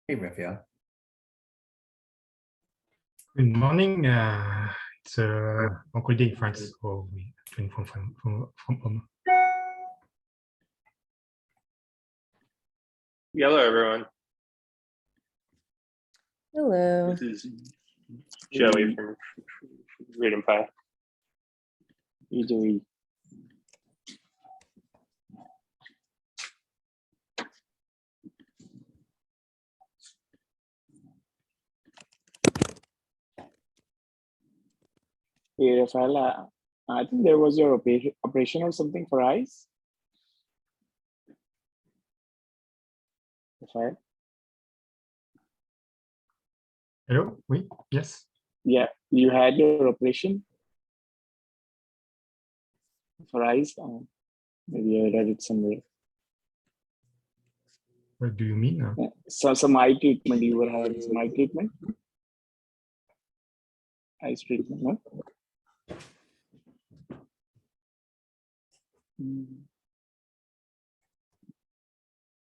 Hey, Rafael. Good morning. It's a holiday in France, so we're doing from home. Hello, everyone. Hello. This is Joey from Freedom Pie. You doing? Hey, Rafael, I think there was your operation or something for eyes. Rafael? Hello? Oui? Yes? Yeah, you had your operation for eyes. Maybe I read it somewhere. What do you mean? Yeah. So some eye treatment, you were having some eye treatment? Eyes treatment, no?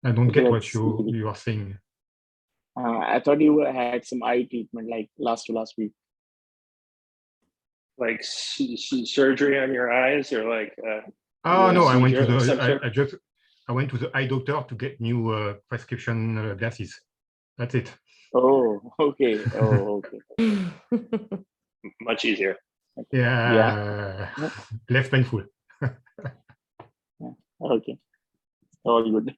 I don't get what That's- you are saying. I thought you had some eye treatment like last week. Like surgery on your eyes, or like Oh no, I went to seizure of some sort? I went to the eye doctor to get new prescription glasses. That's it. Oh, okay. Oh, okay. Much easier. Yeah. Less painful. Okay. All good.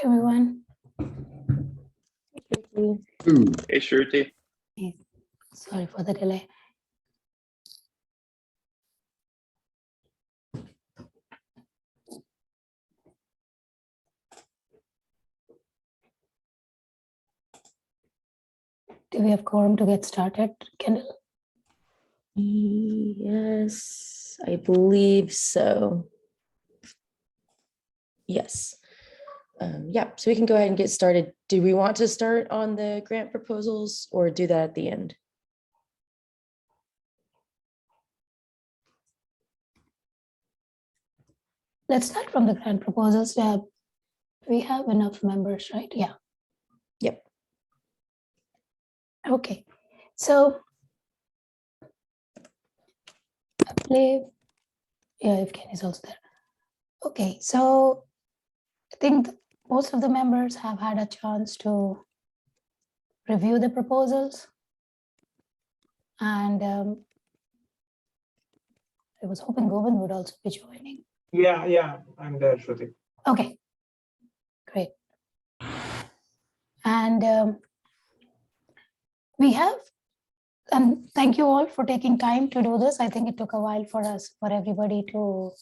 Everyone. Hey, Shruti. Sorry for the delay. Do we have quorum to get started, Kendall? Yes, I believe so. Yes. Yeah, so we can go ahead and get started. Do we want to start on the grant proposals or do that at the end? Let's start from the grant proposals. We have enough members, right? Yeah. Yep. Okay. So I believe, yeah, if Ken is also there. Okay, so I think most of the members have had a chance to review the proposals. And I was hoping Govind would also be joining. Yeah, I'm there, Shruti. Okay, great. And we have, and thank you all for taking time to do this. I think it took a while for everybody to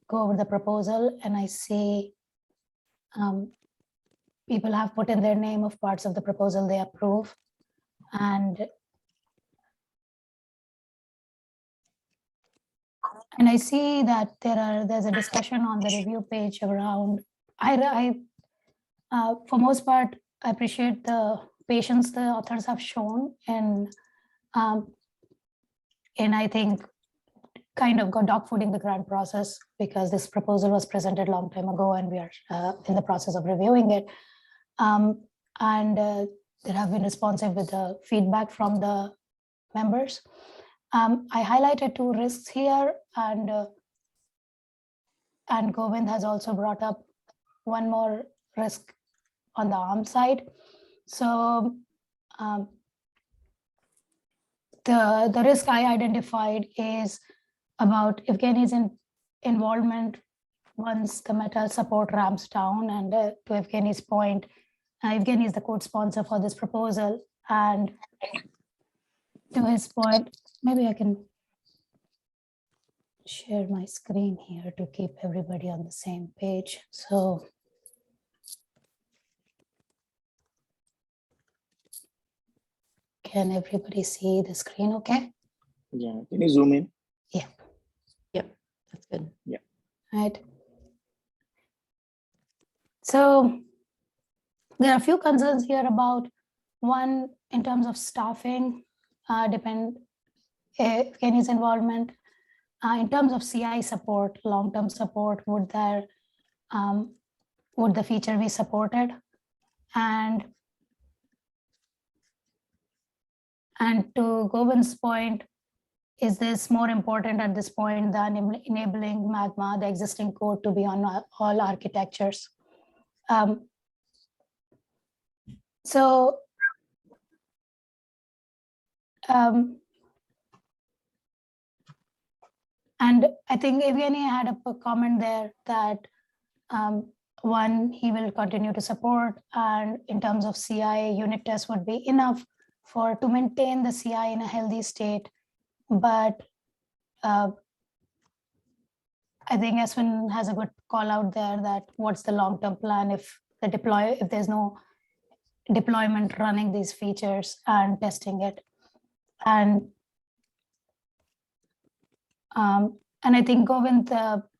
go over the proposal. And I see people have put in their name of parts of the proposal they approve. And I see that there's a discussion on the review page around, for most part, I appreciate the patience the authors have shown, and I think kind of got dogfooding the grant process, because this proposal was presented a long time ago and we are in the process of reviewing it. They have been responsive with the feedback from the members. I highlighted 2 risks here, and Govind has also brought up one more risk on the arm side. So the risk I identified is about Evgeny's involvement once the metal support ramps down. And to Evgeny's point, Evgeny is the co-sponsor for this proposal. And to his point, maybe I can share my screen here to keep everybody on the same page. So can everybody see the screen okay? Yeah, can you zoom in? Yeah. Yep, that's good. Right. So there are a few concerns here about, one, in terms of staffing, Evgeny's involvement. In terms of CI support, long-term support, would the feature be supported? And to Govind's point, is this more important at this point than enabling Magma, the existing code, to be on all architectures? And I think Evgeny had a comment there that one, he will continue to support, and in terms of CI, unit tests would be enough to maintain the CI in a healthy state. But I think Eswin has a good call out there that what's the long-term plan if there's no deployment running these features and testing it. And I think, Govind,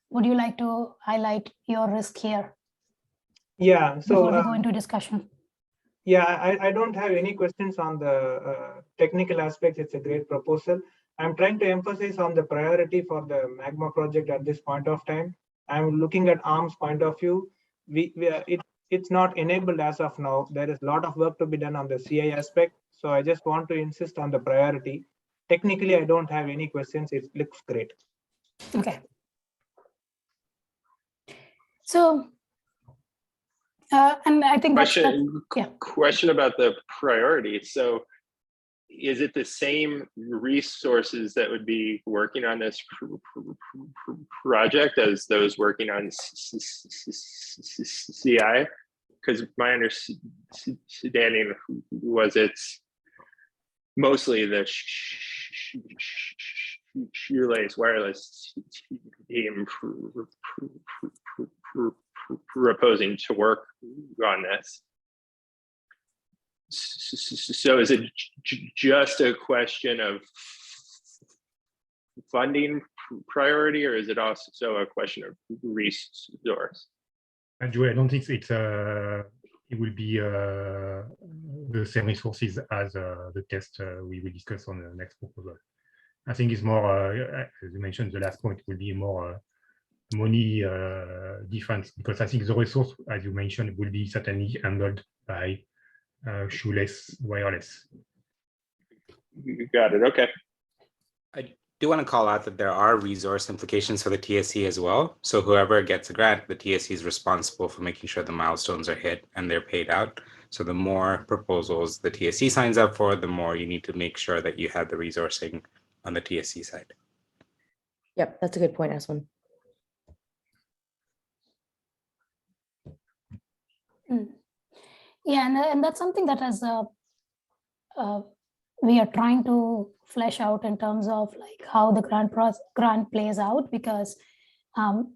would you like to highlight your risk here? Yeah, Before we so go into discussion. yeah, I don't have any questions on the technical aspects. It's a great proposal. I'm trying to emphasize on the priority for the Magma project at this point of time. I'm looking at ARM's point of view. It's not enabled as of now. There is a lot of work to be done on the CI aspect. So I just want to insist on the priority. Technically, I don't have any questions. It looks great. Okay. So, and I think question about the priority. So is it the same resources that would be working on this project as those working on CI? Because my understanding was it's mostly the shoelace wireless team proposing to work on this. So is it just a question of funding priority, or is it also a question of resource? Joey, I don't think it will be the same resources as the test we will discuss on the next proposal. I think it's more, as you mentioned, the last point will be more money difference, because I think the resource, as you mentioned, will be certainly handled by shoeless wireless. You got it. Okay. I do want to call out that there are resource implications for the TSC as well. So whoever gets a grant, the TSC is responsible for making sure the milestones are hit and they're paid out. So the more proposals the TSC signs up for, the more you need to make sure that you have the resourcing on the TSC side. Yep, that's a good point, Aswin. Yeah, and that's something that has we are trying to flesh out in terms of like how the grant plays out, because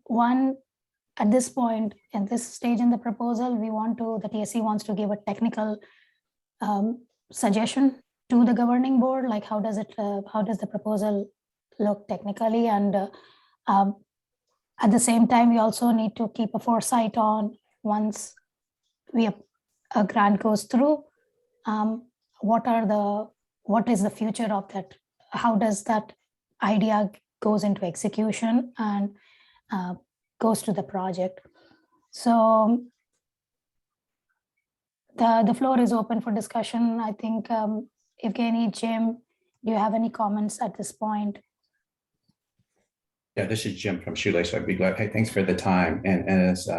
one, at this point in this stage in the proposal, the TSC wants to give a technical suggestion to the governing board, like how does the proposal look technically, and at the same time we also need to keep a foresight on, once a grant goes through, what is the future of that? How does that idea goes into execution and goes to the project? So the floor is open for discussion. I think Evgeny, Jim, Do you have any comments at this point? Yeah, this is Jim from Shoelace. I'd be glad. Hey, thanks for the time. And as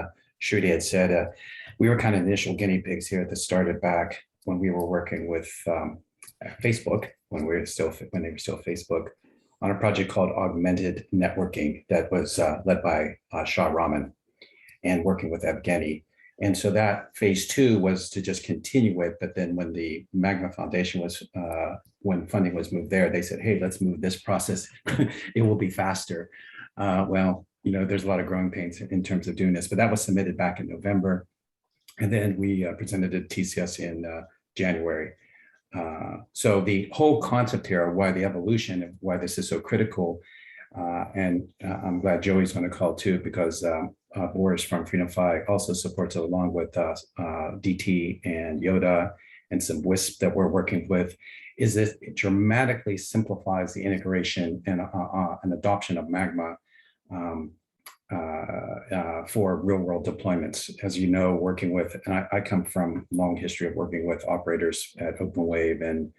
Shruti had said, we were kind of initial guinea pigs here that started back when we were working with Facebook, when they were still Facebook, on a project called Augmented Networking that was led by Shah Rahman and working with Evgeny. And so that phase 2 was to just continue it. But then when the Magma Foundation was, when funding was moved there, they said, hey, let's move this process. It will be faster. Well, you know, there's a lot of growing pains in terms of doing this, but that was submitted back in November. And then we presented at TCS in January. So the whole concept here of why the evolution of why this is so critical, and I'm glad Joey's on the call too, because Boris from Freedom Fi also supports it along with DT and Yoda and some WISP that we're working with, is that it dramatically simplifies the integration and adoption of Magma for real world deployments. As you know, working with, and I come from a long history of working with operators at OpenWave and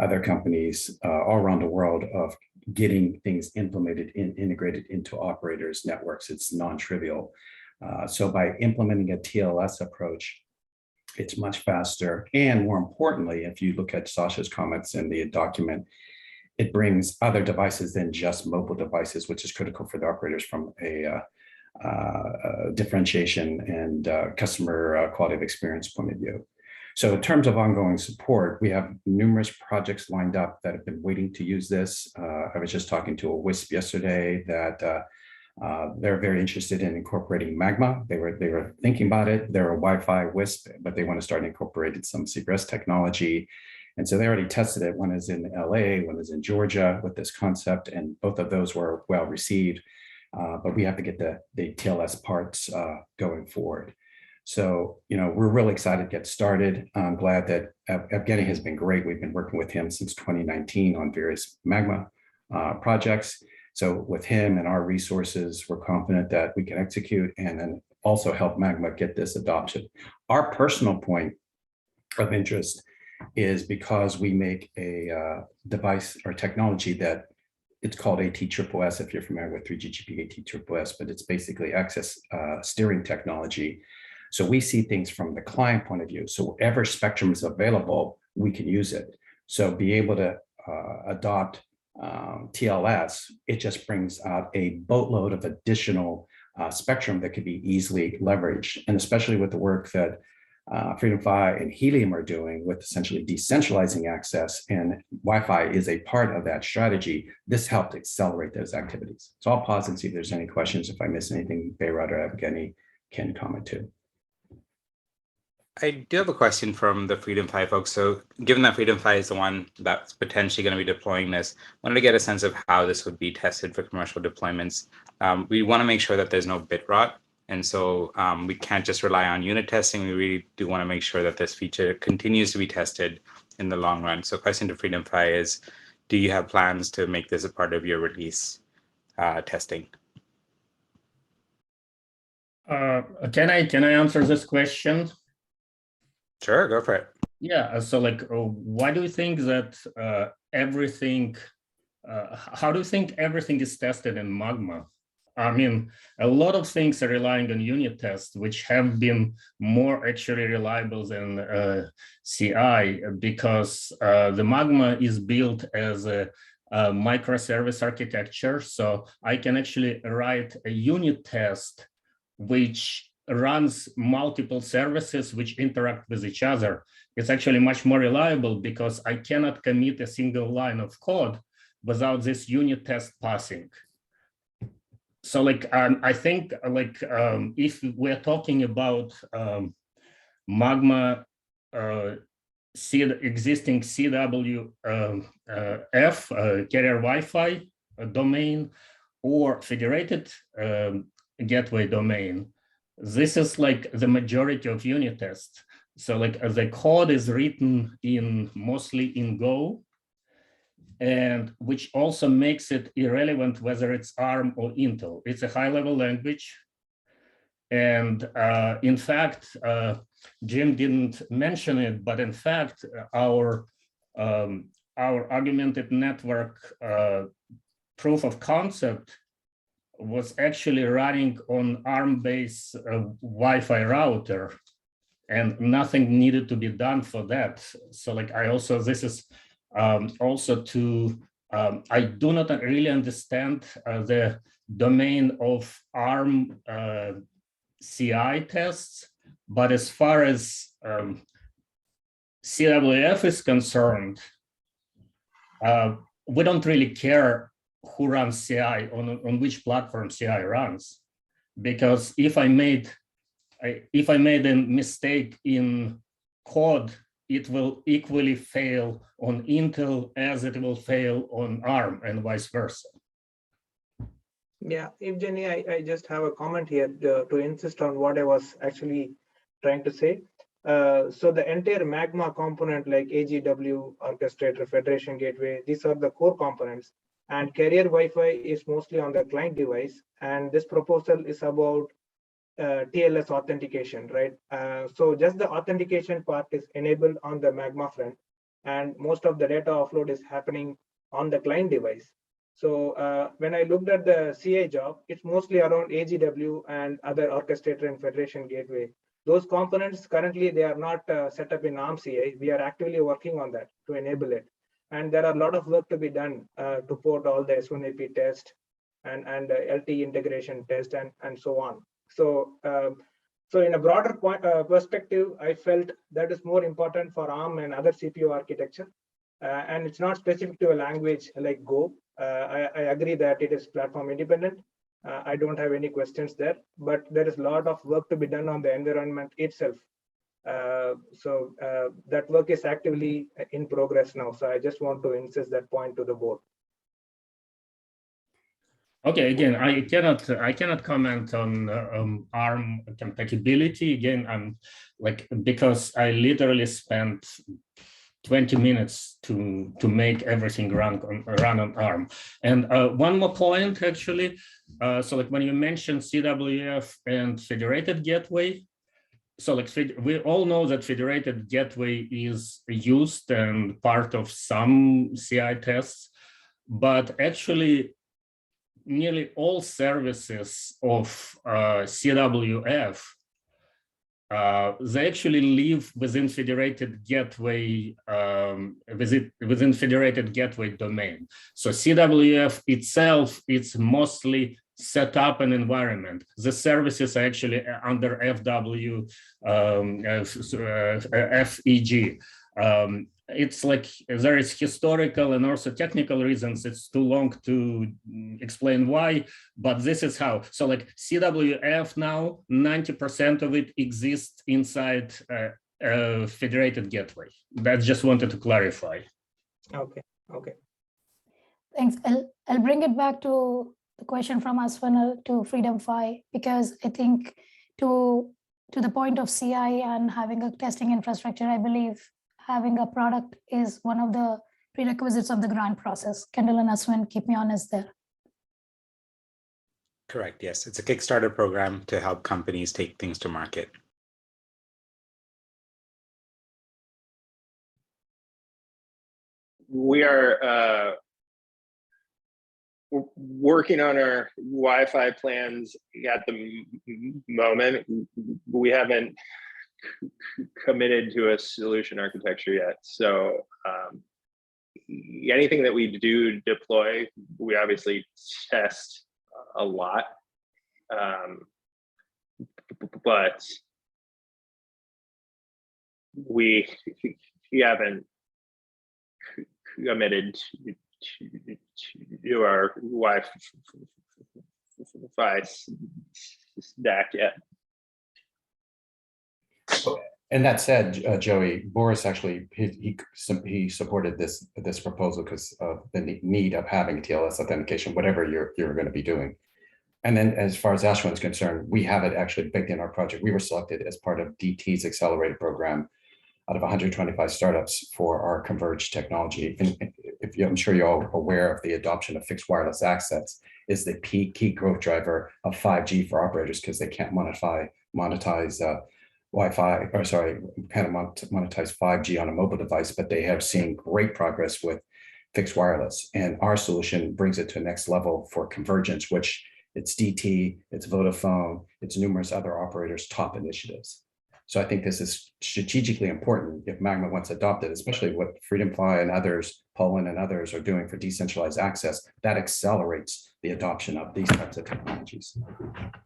other companies all around the world of getting things implemented and integrated into operators' networks. It's non-trivial. So by implementing a TLS approach, it's much faster. And more importantly, if you look at Sasha's comments in the document, it brings other devices than just mobile devices, which is critical for the operators from a differentiation and customer quality of experience point of view. So in terms of ongoing support, we have numerous projects lined up that have been waiting to use this. I was just talking to a WISP yesterday that they're very interested in incorporating Magma. They were thinking about it. They're a Wi-Fi WISP, but they want to start incorporating some CBRS technology. And so they already tested it. One is in LA, one is in Georgia with this concept, and both of those were well received. But we have to get the TLS parts going forward. So, you know, we're really excited to get started. I'm glad that Evgeny has been great. We've been working with him since 2019 on various Magma projects. So with him and our resources, we're confident that we can execute and then also help Magma get this adoption. Our personal point of interest is because we make a device or technology that it's called ATSS if you're familiar with 3GPP ATSS, but it's basically access steering technology. So we see things from the client point of view. So whatever spectrum is available, we can use it. So be able to adopt TLS, it just brings out a boatload of additional spectrum that could be easily leveraged. And especially with the work that Freedom Fi and Helium are doing with essentially decentralizing access, and Wi-Fi is a part of that strategy. This helped accelerate those activities. So I'll pause and see if there's any questions. If I miss anything, Behrad or Evgeny can comment too. I do have a question from the Freedom Fi folks. So given that Freedom Fi is the one that's potentially going to be deploying this, I wanted to get a sense of how this would be tested for commercial deployments. We want to make sure that there's no bit rot. And so we can't just rely on unit testing. We really do want to make sure that this feature continues to be tested in the long run. So question to Freedom Fi is, do you have plans to make this a part of your release testing? Can I answer this question? Sure, go for it. Yeah, so like, why do you think that everything, how do you think everything is tested in Magma? I mean, a lot of things are relying on unit tests, which have been more actually reliable than CI, because the Magma is built as a microservice architecture. So I can actually write a unit test which runs multiple services which interact with each other. It's actually much more reliable because I cannot commit a single line of code without this unit test passing. So like, I think like if we're talking about Magma existing CWF carrier Wi-Fi domain or federated gateway domain, this is like the majority of unit tests. So like the code is written in mostly in Go, and which also makes it irrelevant whether it's ARM or Intel. It's a high-level language. And in fact, Jim didn't mention it, but in fact, our our augmented network proof of concept was actually running on ARM-based Wi-Fi router, and nothing needed to be done for that. So like this is also to, I do not really understand the domain of ARM CI tests, but as far as CWF is concerned, we don't really care who runs CI, on which platform CI runs, because if I made a mistake in code, it will equally fail on Intel as it will fail on ARM, and vice versa. Yeah, Evgeny, I just have a comment here to insist on what I was actually trying to say. So the entire Magma component like AGW, orchestrator, federation gateway, these are the core components. And carrier Wi-Fi is mostly on the client device. And this proposal is about TLS authentication, right? So just the authentication part is enabled on the Magma front. And most of the data offload is happening on the client device. So when I looked at the CA job, it's mostly around AGW and other orchestrator and federation gateway. Those components currently, they are not set up in ARM CA. We are actively working on that to enable it. And there are a lot of work to be done to port all the S1AP test and LT integration test and so on. So in a broader perspective, I felt that is more important for ARM and other CPU architecture. And it's not specific to a language like Go. I agree that it is platform independent. I don't have any questions there, but there is a lot of work to be done on the environment itself. So that work is actively in progress now. So I just want to insist that point to the board. Okay, again, I cannot comment on ARM compatibility. Again, I'm like, because I literally spent 20 minutes to make everything run on ARM. And one more point, actually. So like when you mentioned CWF and federated gateway, so like we all know that federated gateway is used and part of some CI tests, but actually nearly all services of CWF, they actually live within federated gateway, within federated gateway domain. So CWF itself, it's mostly set up an environment. The services are actually under FW, FEG. It's like there is historical and also technical reasons. It's too long to explain why, but this is how. So like CWF now, 90% of it exists inside a federated gateway. That just wanted to clarify. Okay. Thanks. I'll bring it back to the question from Asfanal to Freedom Fi, because I think to the point of CI and having a testing infrastructure, I believe having a product is one of the prerequisites of the grant process. Kendall and Aswin, keep me honest there. Correct, yes. It's a Kickstarter program to help companies take things to market. We are working on our Wi-Fi plans at the moment. We haven't committed to a solution architecture yet. So anything that we do deploy, we obviously test a lot. But we haven't committed to our Wi-Fi stack yet. And that said, Joey, Boris actually he supported this proposal because of the need of having TLS authentication, whatever you're going to be doing. And then as far as Ashwin is concerned, we have it actually baked in our project. We were selected as part of DT's accelerated program out of 125 startups for our converged technology. And I'm sure you're all aware of the adoption of fixed wireless access is the key growth driver of 5G for operators because they can't monetize Wi-Fi, or sorry, kind of monetize 5G on a mobile device, but they have seen great progress with fixed wireless. And our solution brings it to a next level for convergence, which it's DT, it's Vodafone, it's numerous other operators' top initiatives. So I think this is strategically important if Magma wants to adopt it, especially what FreedomFi and others, Poland and others are doing for decentralized access. That accelerates the adoption of these types of technologies.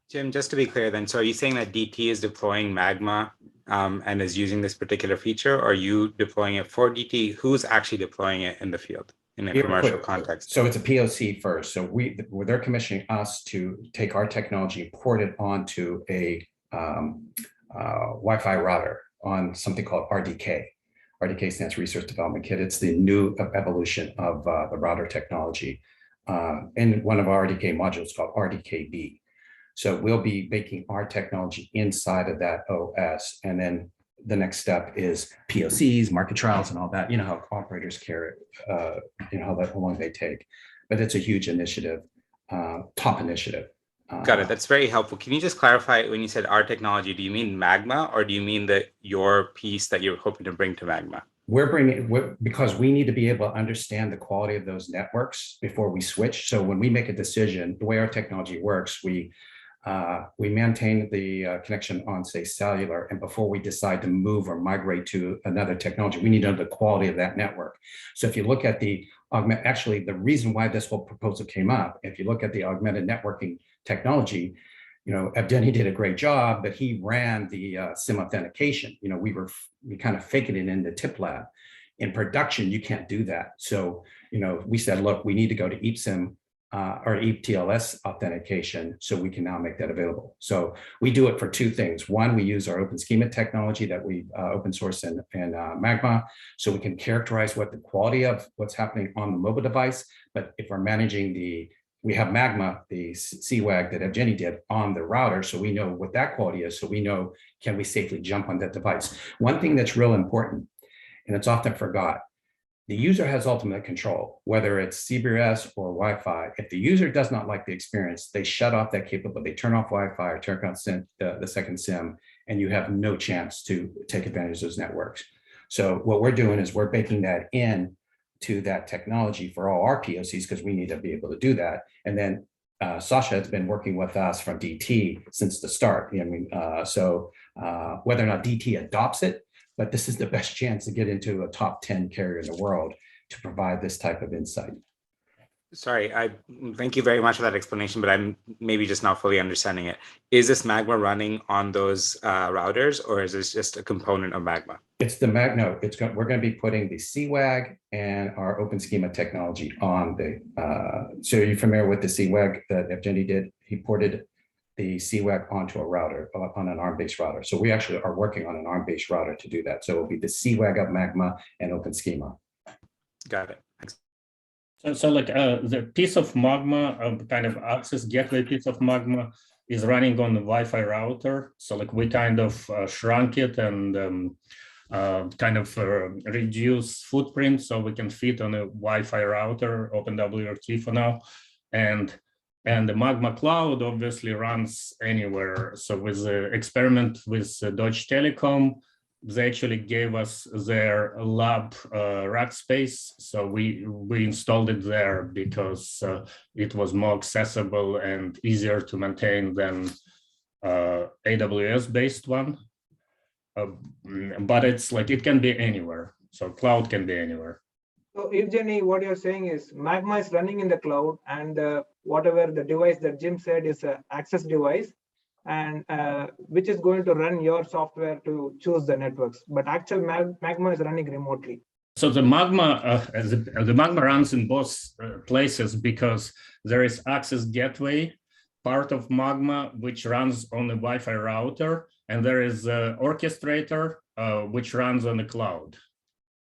Jim, just to be clear then, so are you saying that DT is deploying Magma and is using this particular feature, or are you deploying it for DT? Who's actually deploying it in the field in a commercial context? So it's a POC first. So they're commissioning us to take our technology and port it onto a Wi-Fi router on something called RDK. RDK stands for Research Development Kit. It's the new evolution of the router technology. And one of our RDK modules called RDKB. So we'll be making our technology inside of that OS. And then the next step is POCs, market trials, and all that. You know how operators care, you know, how long they take. But it's a huge initiative, top initiative. Got it. That's very helpful. Can you just clarify, when you said our technology, do you mean Magma, or do you mean that your piece that you're hoping to bring to Magma? Because we need to be able to understand the quality of those networks before we switch. So when we make a decision, the way our technology works, we maintain the connection on, say, cellular, and before we decide to move or migrate to another technology, we need to know the quality of that network. So if you look at the actually, the reason why this whole proposal came up, if you look at the augmented networking technology, you know, Evgeny did a great job, but he ran the SIM authentication. You know, we kind of faking it in the tip lab. In production, you can't do that. So, you know, we said, look, we need to go to EPSIM or TLS authentication, so we can now make that available. So we do it for two things. One, we use our open schema technology that we open source in Magma, so we can characterize what the quality of what's happening on the mobile device. But if we're managing we have Magma, the CWAG that Evgeny did on the router, so we know what that quality is, so we know, can we safely jump on that device? One thing that's real important, and it's often forgot, the user has ultimate control, whether it's CBRS or Wi-Fi. If the user does not like the experience, they shut off that capability, they turn off Wi-Fi or turn on the second SIM, and you have no chance to take advantage of those networks. So what we're doing is we're baking that in to that technology for all our POCs, because we need to be able to do that. And then Sasha has been working with us from DT since the start. I mean, so whether or not DT adopts it, but this is the best chance to get into a top 10 carrier in the world to provide this type of insight. Sorry, I thank you very much for that explanation, but I'm maybe just not fully understanding it. Is this Magma running on those routers, or is this just a component of Magma? It's the Magma. We're going to be putting the CWAG and our open schema technology on the. So you're familiar with the CWAG that Evgeny did? He ported the CWAG onto a router, on an ARM-based router. So we actually are working on an ARM-based router to do that. So it'll be the CWAG of Magma and open schema. Got it. Thanks. So like the piece of Magma, kind of access gateway piece of Magma is running on the Wi-Fi router. So like we kind of shrunk it and kind of reduce footprint so we can fit on a Wi-Fi router, OpenWRT for now. And the Magma cloud obviously runs anywhere. So with the experiment with Deutsche Telekom, they actually gave us their lab rack space. So we installed it there because it was more accessible and easier to maintain than AWS-based one. But it's like, it can be anywhere. So cloud can be anywhere. So Evgeny, what you're saying is Magma is running in the cloud, and whatever the device that Jim said is an access device, and which is going to run your software to choose the networks. But actual Magma is running remotely. So the Magma, the Magma runs in both places because there is access gateway part of Magma, which runs on the Wi-Fi router, and there is an orchestrator, which runs on the cloud.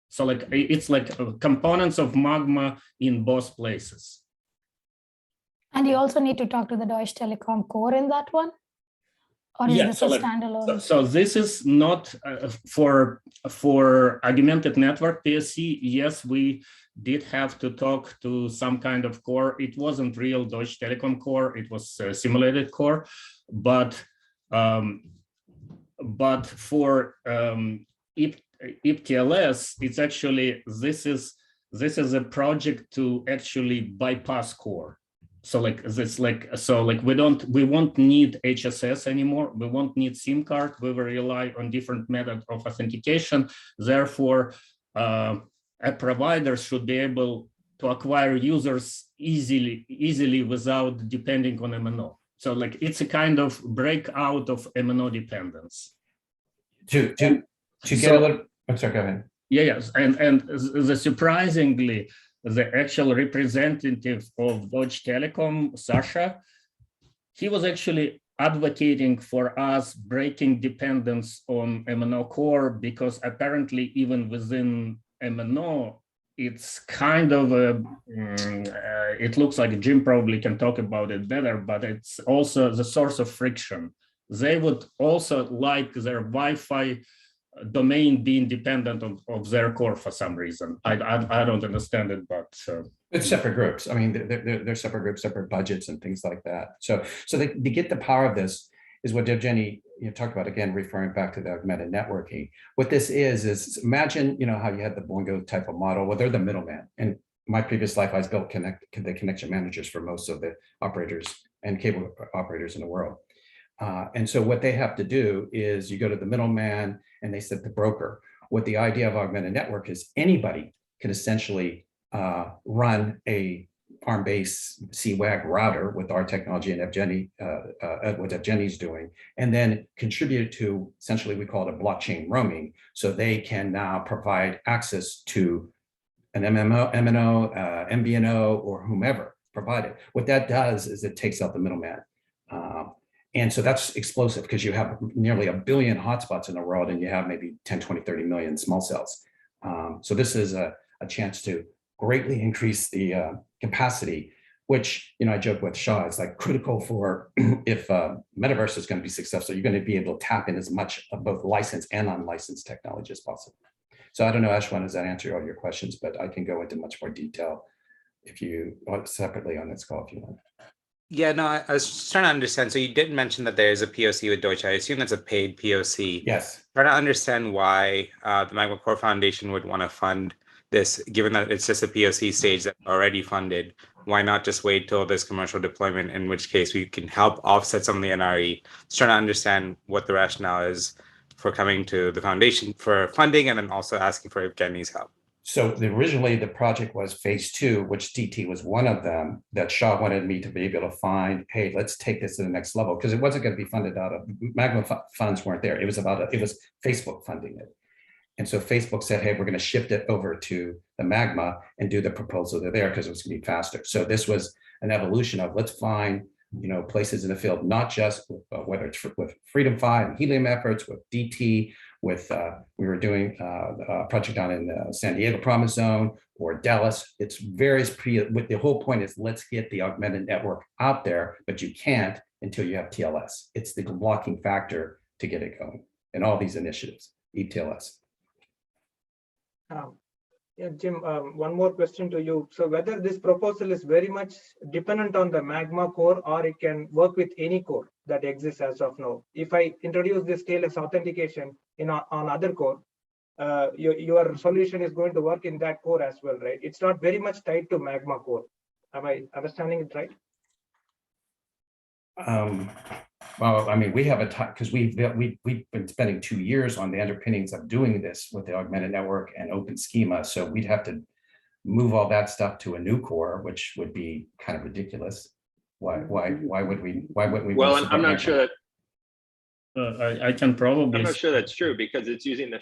So like it's like components of Magma in both places. And you also need to talk to the Deutsche Telekom core in that one? Or is this a standalone? So this is not for augmented network TSC. Yes, we did have to talk to some kind of core. It wasn't real Deutsche Telekom core. It was a simulated core, but but for TLS, it's actually, this is a project to actually bypass core. So like this, we won't need HSS anymore. We won't need SIM card. We will rely on different method of authentication. Therefore, a provider should be able to acquire users easily without depending on MNO. So like it's a kind of breakout of MNO dependence. To get a little, I'm sorry, go ahead. Yes, and the surprisingly, the actual representative of Deutsche Telekom, Sasha, he was actually advocating for us breaking dependence on MNO core, because apparently even within MNO, it's kind of it looks like Jim probably can talk about it better, but it's also the source of friction. They would also like their Wi-Fi domain being dependent of their core for some reason. I don't understand it, but it's separate groups. I mean, they're separate groups, separate budgets and things like that. So to get the power of this is what Evgeny talked about, again, referring back to the augmented networking. What this is imagine, how you had the Boingo type of model. Well, they're the middleman. In my previous life, I was built the connection managers for most of the operators and cable operators in the world. And so what they have to do is you go to the middleman and they set the broker. What the idea of augmented network is, anybody can essentially run a ARM-based CWAG router with our technology and Evgeny, what Evgeny's doing, and then contribute to, essentially we call it a blockchain roaming. So they can now provide access to an MNO, MVNO, or whomever provided. What that does is it takes out the middleman. And so that's explosive, because you have nearly 1 billion hotspots in the world, and you have maybe 10, 20, 30 million small cells. So this is a chance to greatly increase the capacity, which, I joke with Shah, it's like critical for if metaverse is going to be successful, you're going to be able to tap in as much of both licensed and unlicensed technology as possible. So I don't know, Ashwin, does that answer all your questions? But I can go into much more detail if you want separately on this call if you want. Yeah, no, I was just trying to understand. So you did mention that there is a POC with Deutsche. I assume that's a paid POC. Yes. Trying to understand why the Magma Core Foundation would want to fund this, given that it's just a POC stage that's already funded. Why not just wait till this commercial deployment, in which case we can help offset some of the NRE? Just trying to understand what the rationale is for coming to the foundation for funding, and then also asking for Evgeny's help. So originally the project was phase 2, which DT was one of them, that Shah wanted me to be able to find, hey, let's take this to the next level, because it wasn't going to be funded out of Magma funds weren't there. It was Facebook funding it. And so Facebook said, hey, we're going to shift it over to the Magma and do the proposal there, because it was going to be faster. So this was an evolution of, let's find places in the field, not just with, whether it's with Freedom 5 and Helium efforts, with DT, with we were doing a project down in the San Diego Promise Zone, or Dallas. It's various the whole point is, let's get the augmented network out there, but you can't until you have TLS. It's the blocking factor to get it going in all these initiatives, eTLS. Yeah, Jim, one more question to you. So whether this proposal is very much dependent on the Magma core, or it can work with any core that exists as of now. If I introduce this TLS authentication on other core, your solution is going to work in that core as well, right? It's not very much tied to Magma core. Am I understanding it right? Well, I mean, we have because we've been spending 2 years on the underpinnings of doing this with the augmented network and open schema. So we'd have to move all that stuff to a new core, which would be kind of ridiculous. Why wouldn't we? Well, I'm not sure that I can probably. I'm not sure that's true, because it's using the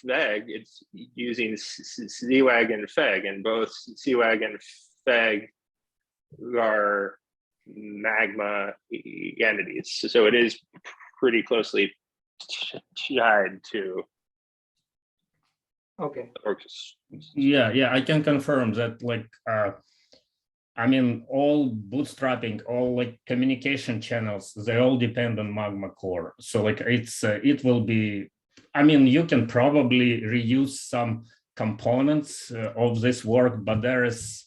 FEG. It's using CWAG and FEG, and both CWAG and FEG are Magma entities. So it is pretty closely tied to. Okay. Yeah, I can confirm that. Like, I mean, all bootstrapping, all like communication channels, they all depend on Magma core. So like it will be. I mean, you can probably reuse some components of this work, but there is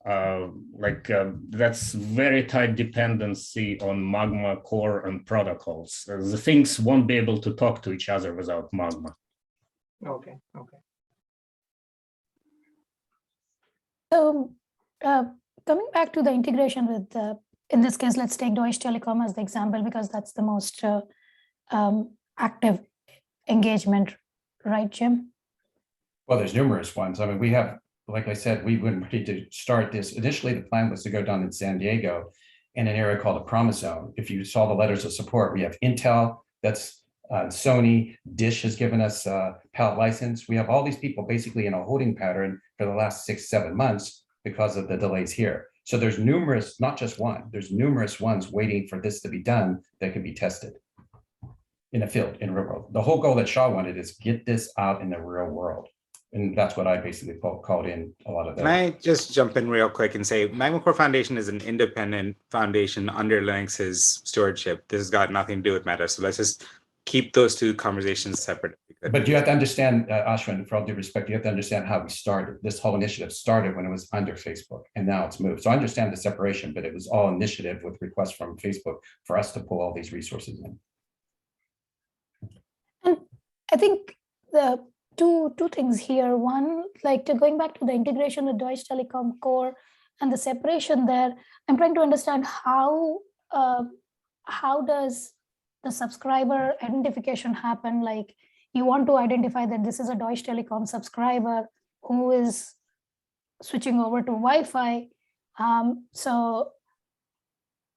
That's very tight dependency on Magma core and protocols. The things won't be able to talk to each other without Magma. Okay. Okay. So coming back to the integration with, in this case, let's take Deutsche Telekom as the example, because that's the most active engagement, right, Jim? Well, there's numerous ones. I mean, we have, like I said, we were ready to start this. Initially, the plan was to go down in San Diego in an area called a promise zone. If you saw the letters of support, we have Intel, that's Sony, Dish has given us a pallet license. We have all these people basically in a holding pattern for the last 6-7 months because of the delays here. So there's numerous, not just one, there's numerous ones waiting for this to be done that can be tested in the field, in real world. The whole goal that Shaw wanted is get this out in the real world. And that's what I basically called in a lot of that. Can I just jump in real quick and say Magma Core Foundation is an independent foundation under Linux stewardship. This has got nothing to do with Meta. So let's just keep those two conversations separate. But you have to understand, Ashwin, for all due respect, you have to understand how we started. This whole initiative started when it was under Facebook, and now it's moved. So I understand the separation, but it was all initiative with requests from Facebook for us to pull all these resources in. And I think the two things here. One, going back to the integration with Deutsche Telekom core and the separation there, I'm trying to understand how does the subscriber identification happen? Like, you want to identify that this is a Deutsche Telekom subscriber who is switching over to Wi-Fi. So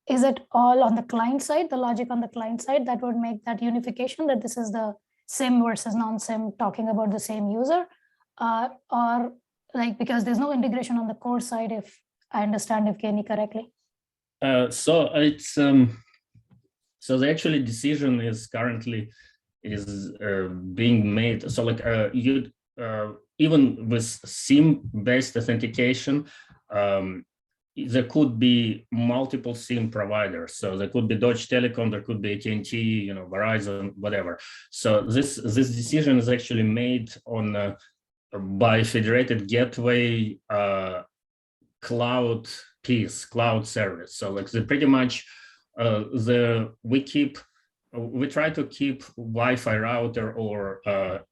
is it all on the client side, the logic on the client side that would make that unification, that this is the SIM versus non-SIM talking about the same user? Or because there's no integration on the core side, if I understand Evgeny correctly. So it's so the actual decision is currently being made. So even with SIM-based authentication, there could be multiple SIM providers. So there could be Deutsche Telekom, there could be AT&T, Verizon, whatever. So this decision is actually made on by Federated Gateway cloud piece, cloud service. So pretty much we try to keep Wi-Fi router or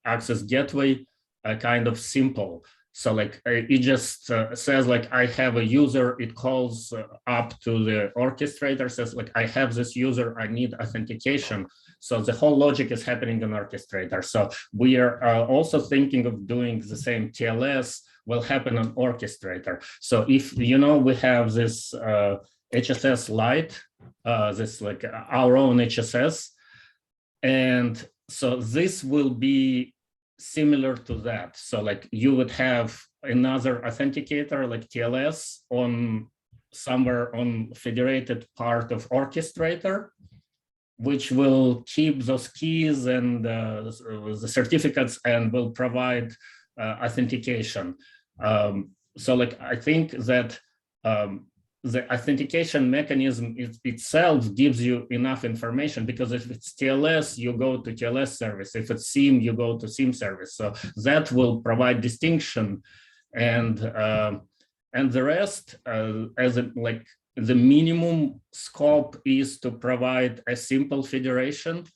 access gateway kind of simple. So it just says I have a user, it calls up to the orchestrator, says I have this user, I need authentication. So the whole logic is happening in orchestrator. So we are also thinking of doing the same TLS will happen on orchestrator. So if we have this HSS Lite, this our own HSS, and so this will be similar to that. So you would have another authenticator like TLS on somewhere on federated part of orchestrator, which will keep those keys and the certificates and will provide authentication. So I think that the authentication mechanism itself gives you enough information, because if it's TLS, you go to TLS service. If it's SIM, you go to SIM service. So that will provide distinction, and the rest, the minimum scope is to provide a simple federation.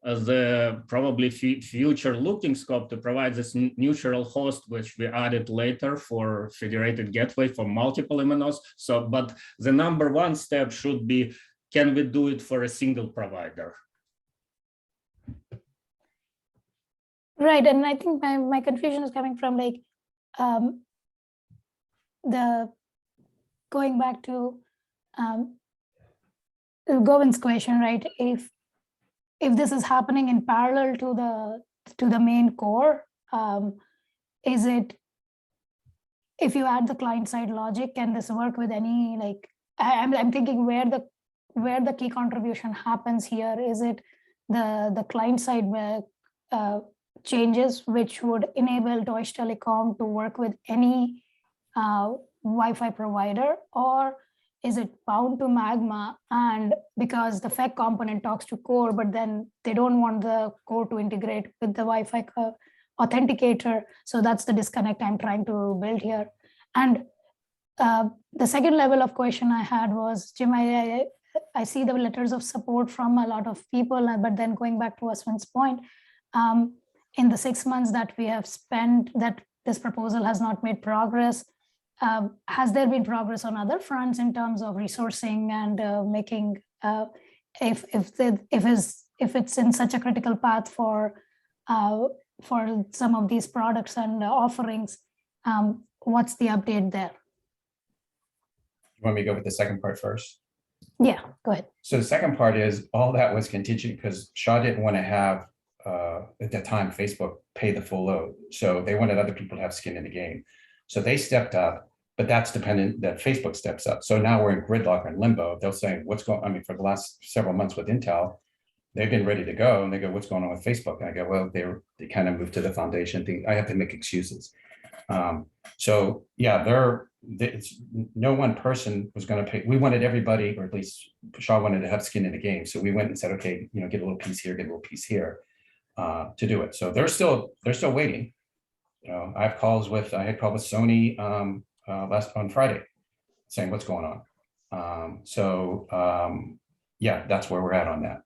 The probably future looking scope to provide this neutral host, which we added later for federated gateway for multiple MNOs. So, but the number one step should be, can we do it for a single provider? Right, and I think my confusion is coming from the going back to Govind's question, right? If this is happening in parallel to the main core, is it, if you add the client side logic, can this work with any, I'm thinking where the key contribution happens here? Is it the client side changes which would enable Deutsche Telekom to work with any Wi-Fi provider, or is it bound to Magma? And because the FEC component talks to core, but then they don't want the core to integrate with the Wi-Fi authenticator. So that's the disconnect I'm trying to build here. And the second level of question I had was, Jim, I see the letters of support from a lot of people, but then going back to Aswin's point, in the 6 months that we have spent, that this proposal has not made progress, has there been progress on other fronts in terms of resourcing and making, if it's in such a critical path for some of these products and offerings, what's the update there? You want me to go with the second part first? Yeah, go ahead. So the second part is all that was contingent because Shaw didn't want to have, at that time, Facebook pay the full load. So they wanted other people to have skin in the game. So they stepped up, but that's dependent that Facebook steps up. So now we're in gridlock and limbo. They'll say, what's going on? I mean, for the last several months with Intel, they've been ready to go. And they go, what's going on with Facebook? And I go, well, they kind of moved to the foundation thing. I have to make excuses. So yeah, it's no one person was going to pay. We wanted everybody, or at least Shaw wanted to have skin in the game. So we went and said, okay, get a little piece here, get a little piece here to do it. So they're still waiting. I had called with Sony on Friday saying what's going on. Yeah, that's where we're at on that.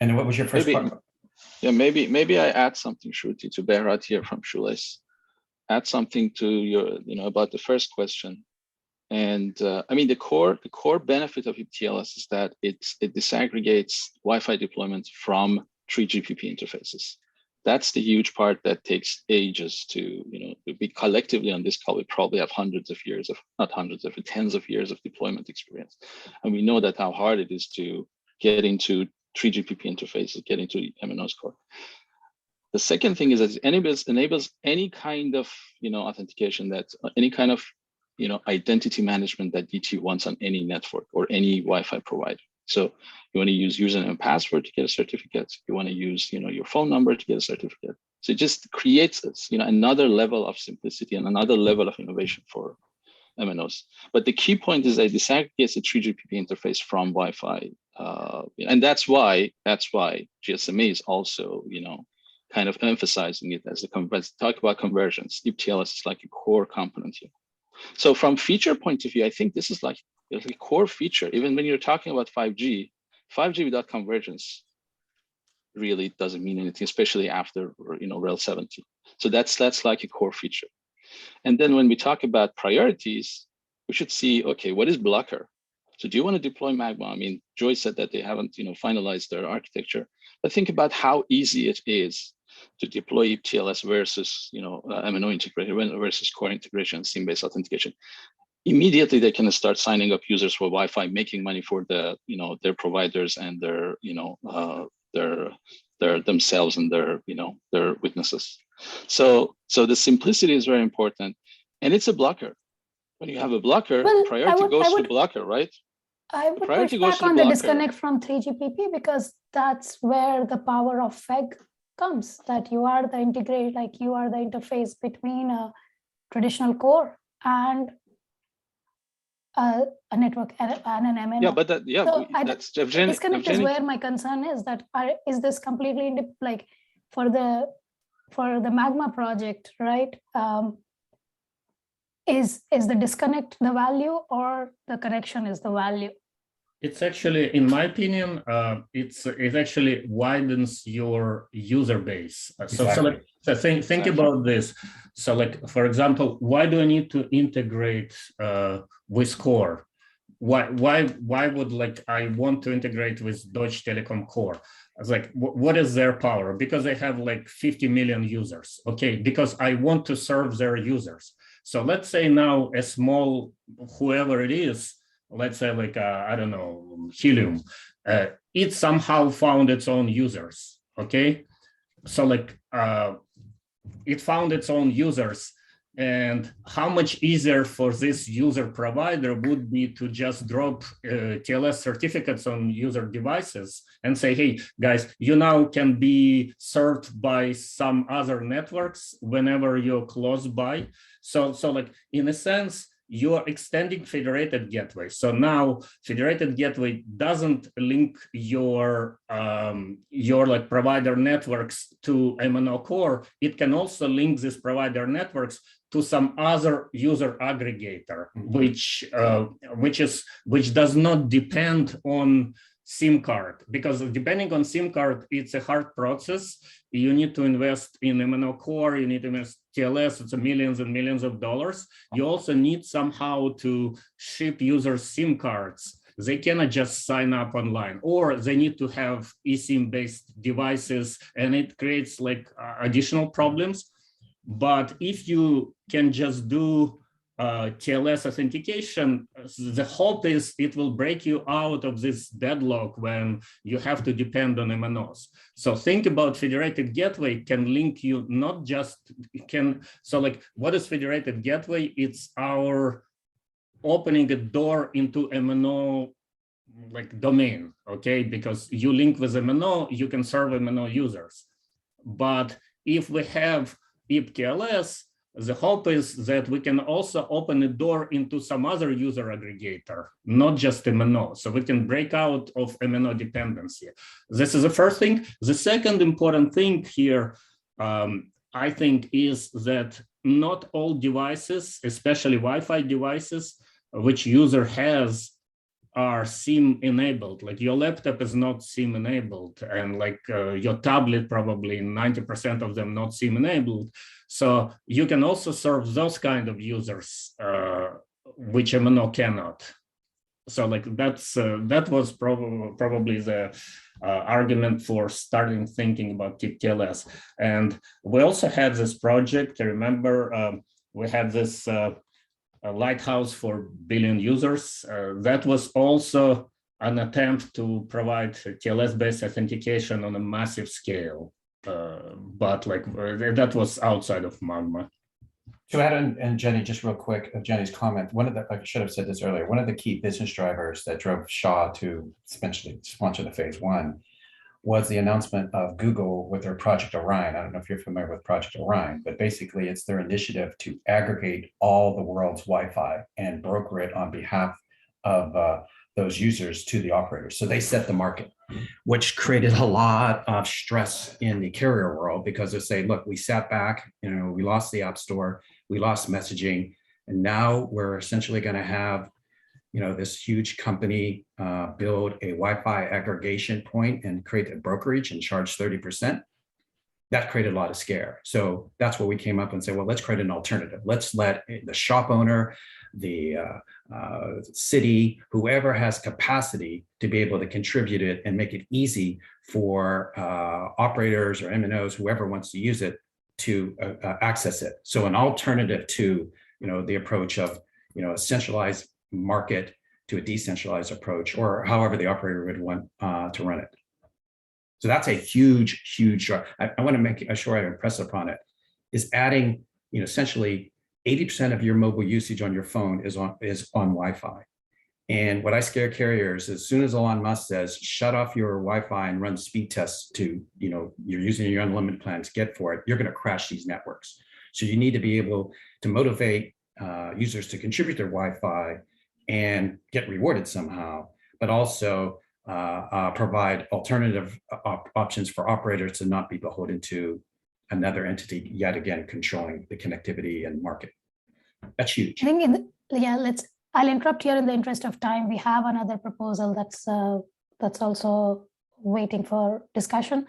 And what was your first part? Yeah, maybe I add something, Shruti, to Behrat here from Shoelace. Add something to your, about the first question. And I mean, the core benefit of TLS is that it disaggregates Wi-Fi deployment from 3GPP interfaces. That's the huge part that takes ages to, we collectively on this call, we probably have tens of years of deployment experience. And we know that how hard it is to get into 3GPP interfaces, get into MNO's core. The second thing is that it enables any kind of, authentication, that any kind of, identity management that DT wants on any network or any Wi-Fi provider. So you want to use username and password to get a certificate. You want to use, your phone number to get a certificate. So it just creates this, another level of simplicity and another level of innovation for MNOs. But the key point is that it disaggregates the 3GPP interface from Wi-Fi, and that's why GSMA is also, kind of emphasizing it as talk about convergence. TLS is like a core component here. So from feature point of view, I think this is like a core feature. Even when you're talking about 5G without convergence really doesn't mean anything, especially after Rel 70. So that's like a core feature. And then when we talk about priorities, we should see, okay, what is blocker? So do you want to deploy Magma? I mean, Joy said that they haven't finalized their architecture, but think about how easy it is to deploy TLS versus MNO integration versus core integration, SIM-based authentication. Immediately they can start signing up users for Wi-Fi, making money for the their providers and their their themselves and their witnesses. So the simplicity is very important, and it's a blocker. When you have a blocker, priority goes to blocker, right? I would push back on the disconnect from 3GPP because that's where the power of FEG comes. That you are the integrate, like you are the interface between a traditional core and a network and an MNO. Yeah, but that's disconnect is where my concern is. That is this completely like for the Magma project, right? Is the disconnect the value or the connection is the value? It's actually, in my opinion, it actually widens your user base. Exactly. So think about this. So like, for example, why do I need to integrate with core? Why would I want to integrate with Deutsche Telekom core? I was like, what is their power? Because they have 50 million users. Okay, because I want to serve their users. So let's say now a small, whoever it is, let's say I don't know, Helium, it somehow found its own users, okay? So it found its own users, and how much easier for this user provider would be to just drop TLS certificates on user devices and say, hey, guys, you now can be served by some other networks whenever you're close by. So in a sense, you are extending federated gateway. So now federated gateway doesn't link your like provider networks to MNO core. It can also link these provider networks to some other user aggregator, which does not depend on SIM card, because depending on SIM card, it's a hard process. You need to invest in MNO core, you need to invest TLS, it's millions and millions of dollars. You also need somehow to ship users SIM cards. They cannot just sign up online, or they need to have eSIM-based devices, and it creates like additional problems. But if you can just do TLS authentication, the hope is it will break you out of this deadlock when you have to depend on MNOs. So think about federated gateway can link you not just so like what is federated gateway? It's our opening a door into MNO like domain, okay? Because you link with MNO, you can serve MNO users. But if we have TLS, the hope is that we can also open a door into some other user aggregator, not just MNO. So we can break out of MNO dependency. This is the first thing. The second important thing here, I think, is that not all devices, especially Wi-Fi devices, which user has, are SIM enabled. Like your laptop is not SIM enabled, and like your tablet, probably 90% of them not SIM enabled. So you can also serve those kind of users, which MNO cannot. So like that was probably the argument for starting thinking about TLS. And we also had this project. I remember we had this a lighthouse for billion users. That was also an attempt to provide TLS-based authentication on a massive scale. But like that was outside of Magma. To add on, and Jenny, just real quick, Jenny's comment, I should have said this earlier, one of the key business drivers that drove Shaw to essentially sponsor the phase one was the announcement of Google with their Project Orion. I don't know if you're familiar with Project Orion, but basically it's their initiative to aggregate all the world's Wi-Fi and broker it on behalf of those users to the operators. So they set the market, which created a lot of stress in the carrier world, because they say, look, we sat back, we lost the App Store, we lost messaging, and now we're essentially going to have this huge company build a Wi-Fi aggregation point and create a brokerage and charge 30%. That created a lot of scare. So that's where we came up and said, well, let's create an alternative. Let's let the shop owner, the city, whoever has capacity to be able to contribute it and make it easy for operators or MNOs, whoever wants to use it, to access it. So an alternative to the approach of a centralized market to a decentralized approach, or however the operator would want to run it. So that's a huge, huge. I want to make sure I impress upon it, is adding, essentially 80% of your mobile usage on your phone is on Wi-Fi. And what I scare carriers, as soon as Elon Musk says, shut off your Wi-Fi and run speed tests to, you're using your unlimited plan to get for it, you're going to crash these networks. So you need to be able to motivate users to contribute their Wi-Fi and get rewarded somehow, but also provide alternative options for operators to not be beholden to another entity yet again controlling the connectivity and market. That's huge. I think I'll interrupt here in the interest of time. We have another proposal that's also waiting for discussion,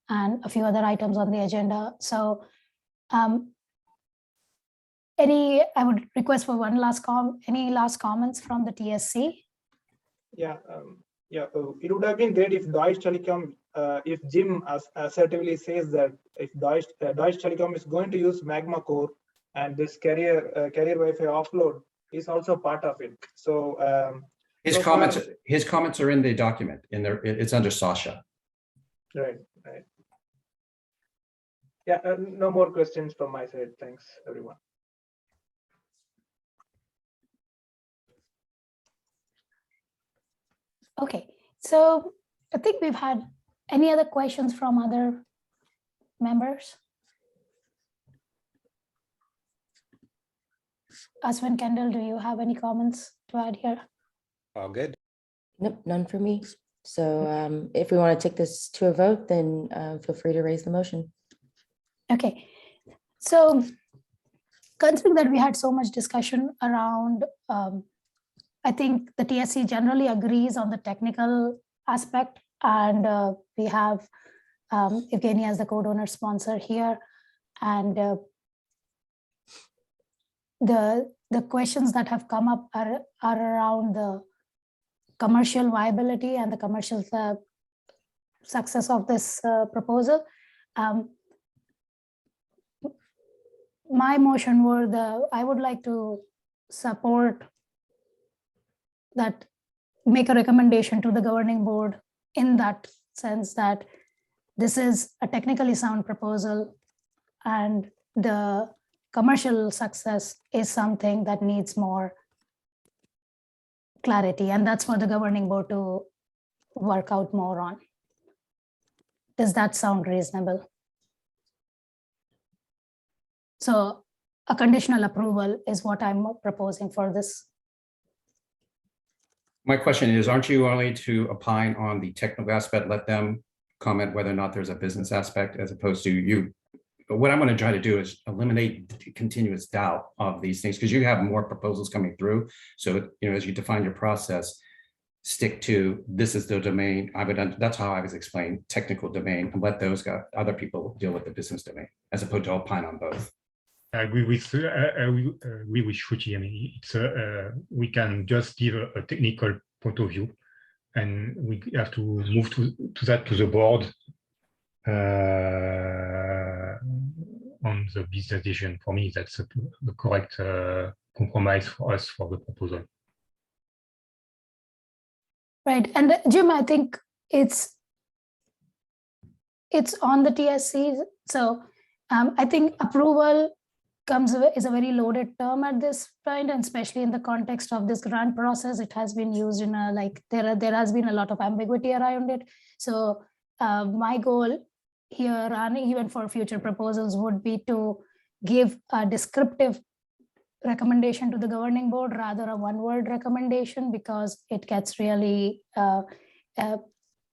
and a few other items on the agenda. So I would request for one last any last comments from the TSC? It would have been great if Deutsche Telekom, if Jim assertively says that if Deutsche Telekom is going to use Magma core, and this carrier Wi-Fi offload is also part of it. So his comments are in the document. It's under Sasha. Right. Yeah. No more questions from my side. Thanks, everyone. Okay, so I think we've had any other questions from other members? Aswin, Kendall, do you have any comments to add here? All good. Nope, none for me. So if we want to take this to a vote, then feel free to raise the motion. Okay, so considering that we had so much discussion around, I think the TSC generally agrees on the technical aspect, and we have Evgeny as the co-donor sponsor here, and the questions that have come up are around the commercial viability and the commercial success of this proposal. My motion I would like to support that, make a recommendation to the governing board in that sense that this is a technically sound proposal and the commercial success is something that needs more clarity, and that's for the governing board to work out more on. Does that sound reasonable? So a conditional approval is what I'm proposing for this. My question is, aren't you only to opine on the technical aspect, let them comment whether or not there's a business aspect as opposed to you? But what I'm going to try to do is eliminate the continuous doubt of these things, because you have more proposals coming through. So, as you define your process, stick to this is the domain. That's how I was explaining technical domain, and let those other people deal with the business domain, as opposed to opine on both. I agree with Shruti. I mean, it's we can just give a technical point of view, and we have to move to the board on the business decision. For me, that's the correct compromise for us for the proposal. Right, and Jim, I think it's on the TSC. So I think approval is a very loaded term at this point, and especially in the context of this grant process, it has been used in a there has been a lot of ambiguity around it. So my goal here, and even for future proposals, would be to give a descriptive recommendation to the governing board rather a one-word recommendation, because it gets really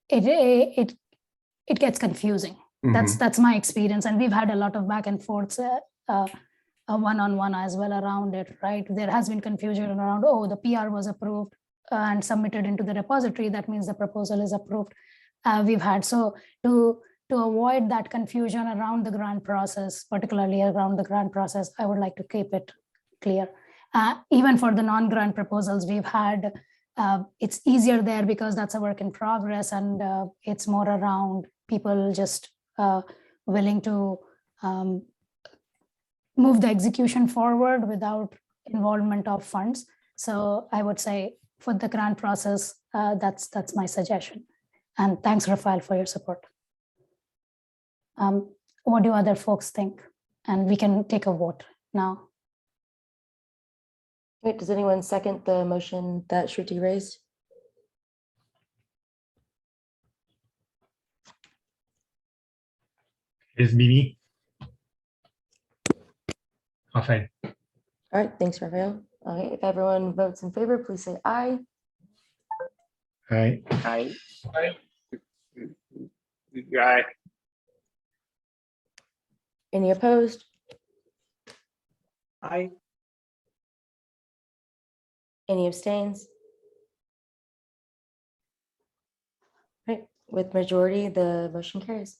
it gets confusing. Mm-hmm. That's my experience, and we've had a lot of back and forths one-on-one as well around it, right? There has been confusion around, oh, the PR was approved and submitted into the repository, that means the proposal is approved. We've had, so to avoid that confusion around the grant process, particularly around the grant process, I would like to keep it clear. Even for the non-grant proposals we've had, it's easier there because that's a work in progress, and it's more around people just willing to move the execution forward without involvement of funds. So I would say for the grant process, that's my suggestion. And thanks, Rafael, for your support. What do other folks think? And we can take a vote now. Wait, does anyone second the motion that Shruti raised? It's Mimi. Rafael. All right, thanks, Rafael. Okay, if everyone votes in favor, please say aye. Aye. Aye. Aye. Any opposed? Aye. Any abstains? Right, with majority, the motion carries.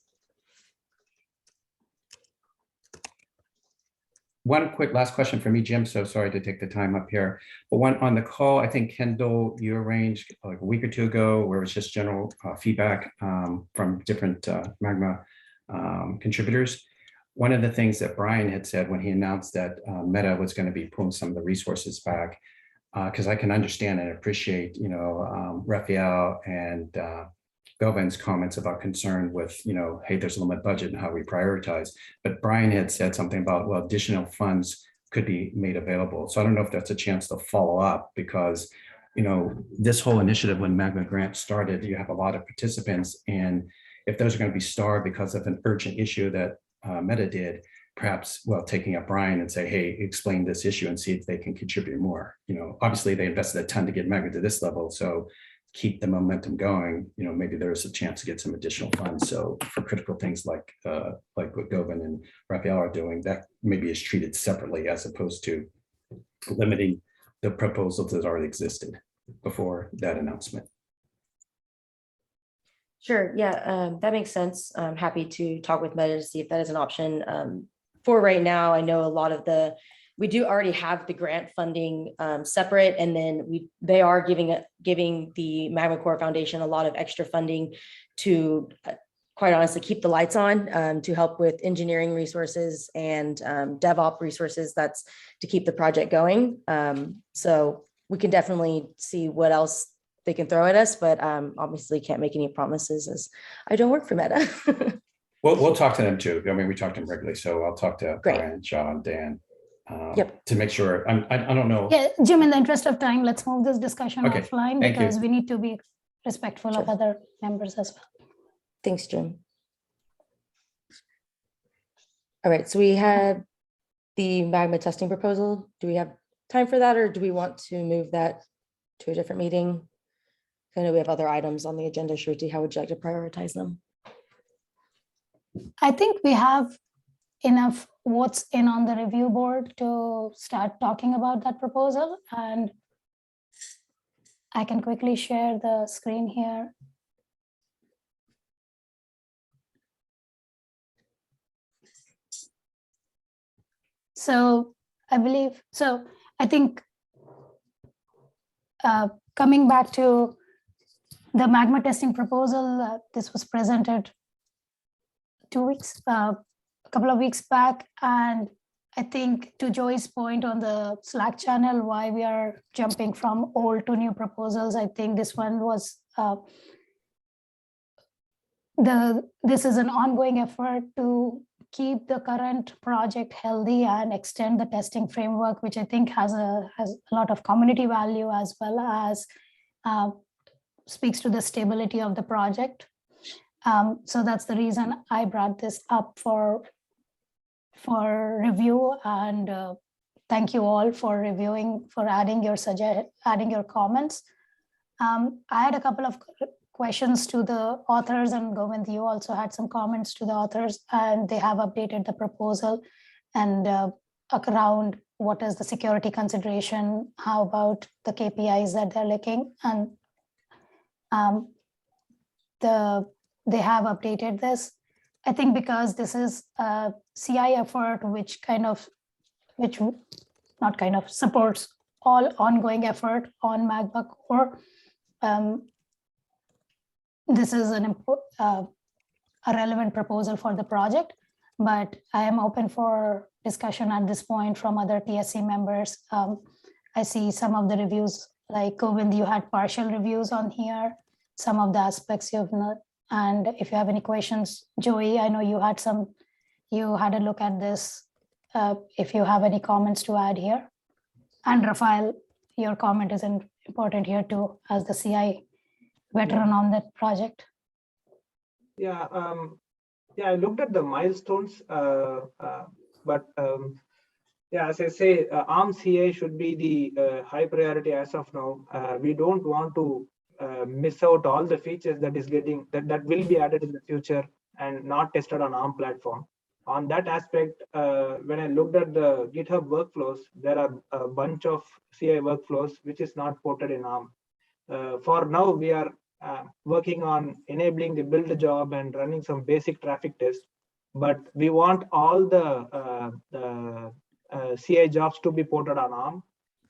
One quick last question for me, Jim. So sorry to take the time up here. But one on the call, I think Kendall, you arranged like a week or two ago where it was just general feedback from different Magma contributors. One of the things that Brian had said when he announced that Meta was going to be pulling some of the resources back, because I can understand and appreciate, Raphael and Belvin's comments about concern with, hey, there's a limited budget and how we prioritize. But Brian had said something about, well, additional funds could be made available. So I don't know if that's a chance to follow up, because, this whole initiative, when Magma Grant started, you have a lot of participants. And if those are going to be starved because of an urgent issue that Meta did, perhaps, well, taking up Brian and say, hey, explain this issue and see if they can contribute more. Obviously they invested a ton to get Magma to this level. So keep the momentum going, maybe there's a chance to get some additional funds. So for critical things like what Govind and Raphael are doing, that maybe is treated separately as opposed to limiting the proposals that already existed before that announcement. Sure, yeah, that makes sense. I'm happy to talk with Meta to see if that is an option. For right now, I know a lot of we do already have the grant funding separate, and then they are giving the Magma Core Foundation a lot of extra funding to quite honestly keep the lights on, to help with engineering resources and DevOps resources. That's to keep the project going. So we can definitely see what else they can throw at us, but obviously can't make any promises as I don't work for Meta. We'll talk to them too. I mean, we talk to them regularly, so I'll talk to Brian, Sean, Dan, to make sure. I don't know. Yeah, Jim, in the interest of time, let's move this discussion offline because we need to be respectful of other members as well. Thanks, Jim. All right, so we had the Magma testing proposal. Do we have time for that, or do we want to move that to a different meeting? I know we have other items on the agenda. Shruti, how would you like to prioritize them? I think we have enough votes in on the review board to start talking about that proposal. And I can quickly share the screen here. So I think coming back to the Magma testing proposal, this was presented a couple of weeks back. And I think to Joy's point on the Slack channel, why we are jumping from old to new proposals, I think this one was, this is an ongoing effort to keep the current project healthy and extend the testing framework, which I think has a lot of community value as well as speaks to the stability of the project. So that's the reason I brought this up for review, and thank you all for reviewing, for adding your comments. I had a couple of questions to the authors, and Govind, you also had some comments to the authors, and they have updated the proposal and around what is the security consideration, how about the KPIs that they're looking, and they have updated this. I think because this is a CI effort, which supports all ongoing effort on Magma Core. This is a relevant proposal for the project, but I am open for discussion at this point from other TSC members. I see some of the reviews, like Govind, you had partial reviews on here, some of the aspects you've not. And if you have any questions, Joey, I know you had a look at this. If you have any comments to add here. And Raphael, your comment is important here too, as the CI veteran on that project. Yeah, I looked at the milestones, but as I say, ARM CA should be the high priority as of now. We don't want to miss out all the features that will be added in the future and not tested on ARM platform. On that aspect, when I looked at the GitHub workflows, there are a bunch of CI workflows which is not ported in ARM. For now, we are working on enabling the build job and running some basic traffic tests, but we want all the CI jobs to be ported on ARM.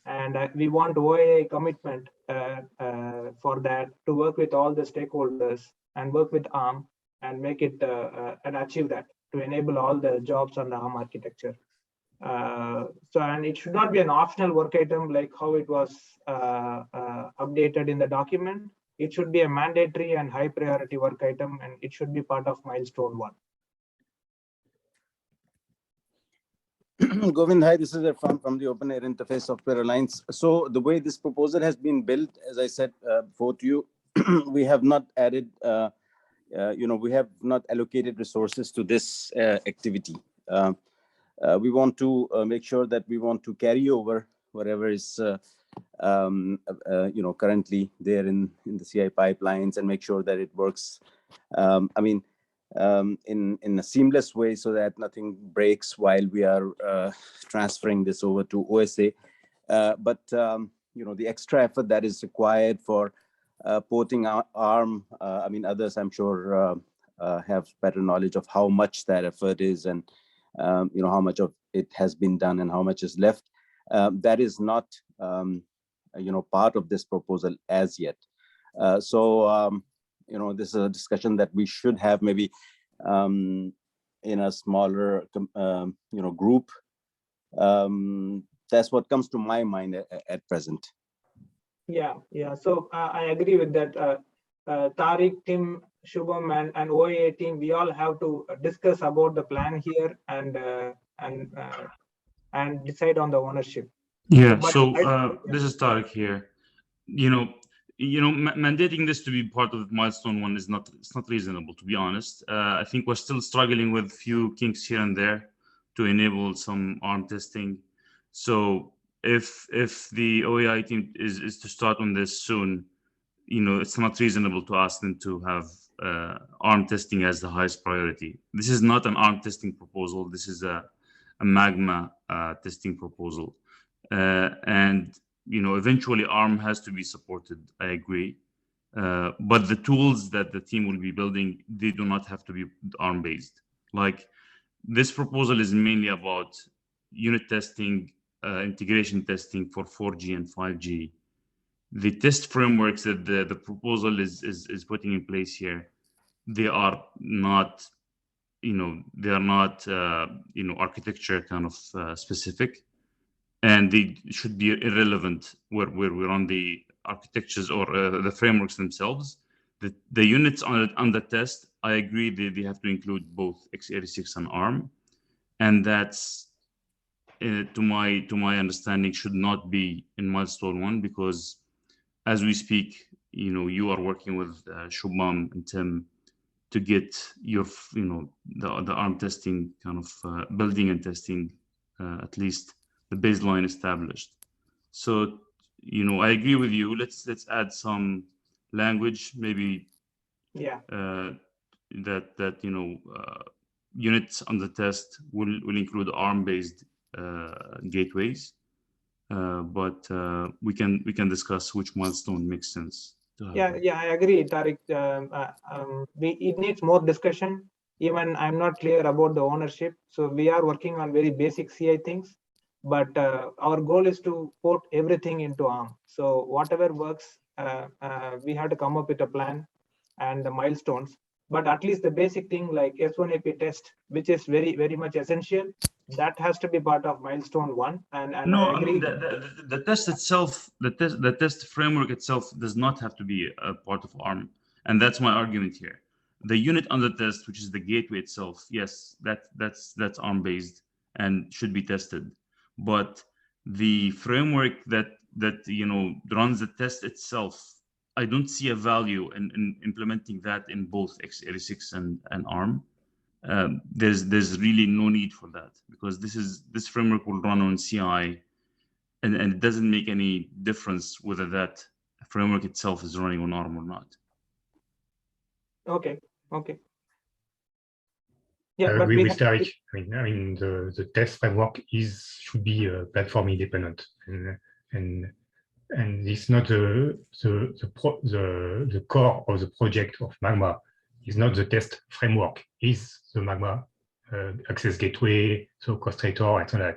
And we want OAI commitment for that, to work with all the stakeholders and work with ARM and make it and achieve that, to enable all the jobs on the ARM architecture. And it should not be an optional work item like how it was updated in the document. It should be a mandatory and high priority work item, and it should be part of milestone 1. Govind, hi, this is Irfan from the Open Air Interface Software Alliance. So the way this proposal has been built, as I said before to you, we have not added, we have not allocated resources to this activity. we want to make sure that we want to carry over whatever is currently there in the CI pipelines and make sure that it works. In a seamless way so that nothing breaks while we are transferring this over to OSA. But the extra effort that is required for porting ARM, others I'm sure have better knowledge of how much that effort is and how much of it has been done and how much is left. That is not part of this proposal as yet. This is a discussion that we should have maybe in a smaller group. That's what comes to my mind at present. Yeah. So I agree with that. Tariq, Tim, Shubham, and OAA team, we all have to discuss about the plan here and decide on the ownership. Yeah. But So this is Tariq here. Mandating this to be part of milestone 1 is not reasonable, to be honest. I think we're still struggling with few kinks here and there to enable some ARM testing. So if the OAI team is to start on this soon, it's not reasonable to ask them to have ARM testing as the highest priority. This is not an ARM testing proposal. This is a Magma testing proposal. And eventually ARM has to be supported, I agree. But the tools that the team will be building, they do not have to be ARM based. Like this proposal is mainly about unit testing, integration testing for 4G and 5G. The test frameworks that the proposal is putting in place here, they are not, architecture kind of specific. And they should be irrelevant where we're on the architectures or the frameworks themselves. The units on the test, I agree they have to include both x86 and ARM, and that's to my understanding should not be in milestone 1 because as we speak, you are working with Shubham and Tim to get your the ARM testing kind of building and testing at least the baseline established. So, I agree with you. Let's add some language, maybe. Yeah. That units on the test will include ARM-based gateways, but we can discuss which milestone makes sense. Yeah, I agree, Tariq. It needs more discussion. Even I'm not clear about the ownership, so we are working on very basic CI things. But our goal is to port everything into ARM. So whatever works, we have to come up with a plan and the milestones. But at least the basic thing like S1AP test, which is very, very much essential, that has to be part of milestone 1. And no, I agree. The test itself, the test framework itself does not have to be a part of ARM. And that's my argument here. The unit on the test, which is the gateway itself, yes, that's ARM based and should be tested. But the framework that runs the test itself, I don't see a value in implementing that in both x86 and ARM. There's really no need for that because this framework will run on CI, and it doesn't make any difference whether that framework itself is running on ARM or not. Okay. Yeah, I agree with Tariq. I mean, the test framework should be platform independent, and it's not the core of the project of Magma. Is not the test framework. Is the Magma access gateway, so costrator, and so on.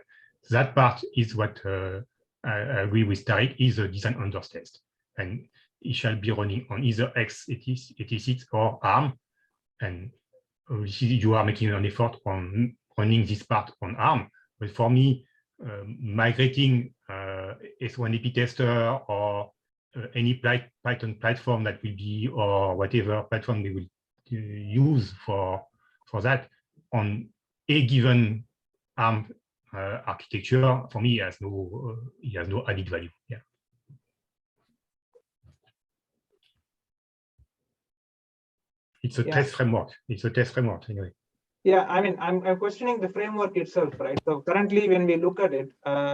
That part is what I agree with Tariq is the design under test, and it shall be running on either x86 or ARM, and you are making an effort on running this part on ARM. But for me, migrating S1AP tester or any Python platform that will be, or whatever platform we will use for that on a given ARM architecture, for me, it has no added value. Yeah. It's a test framework. It's a test framework anyway. Yeah, I mean, I'm questioning the framework itself, right? So currently, when we look at it, I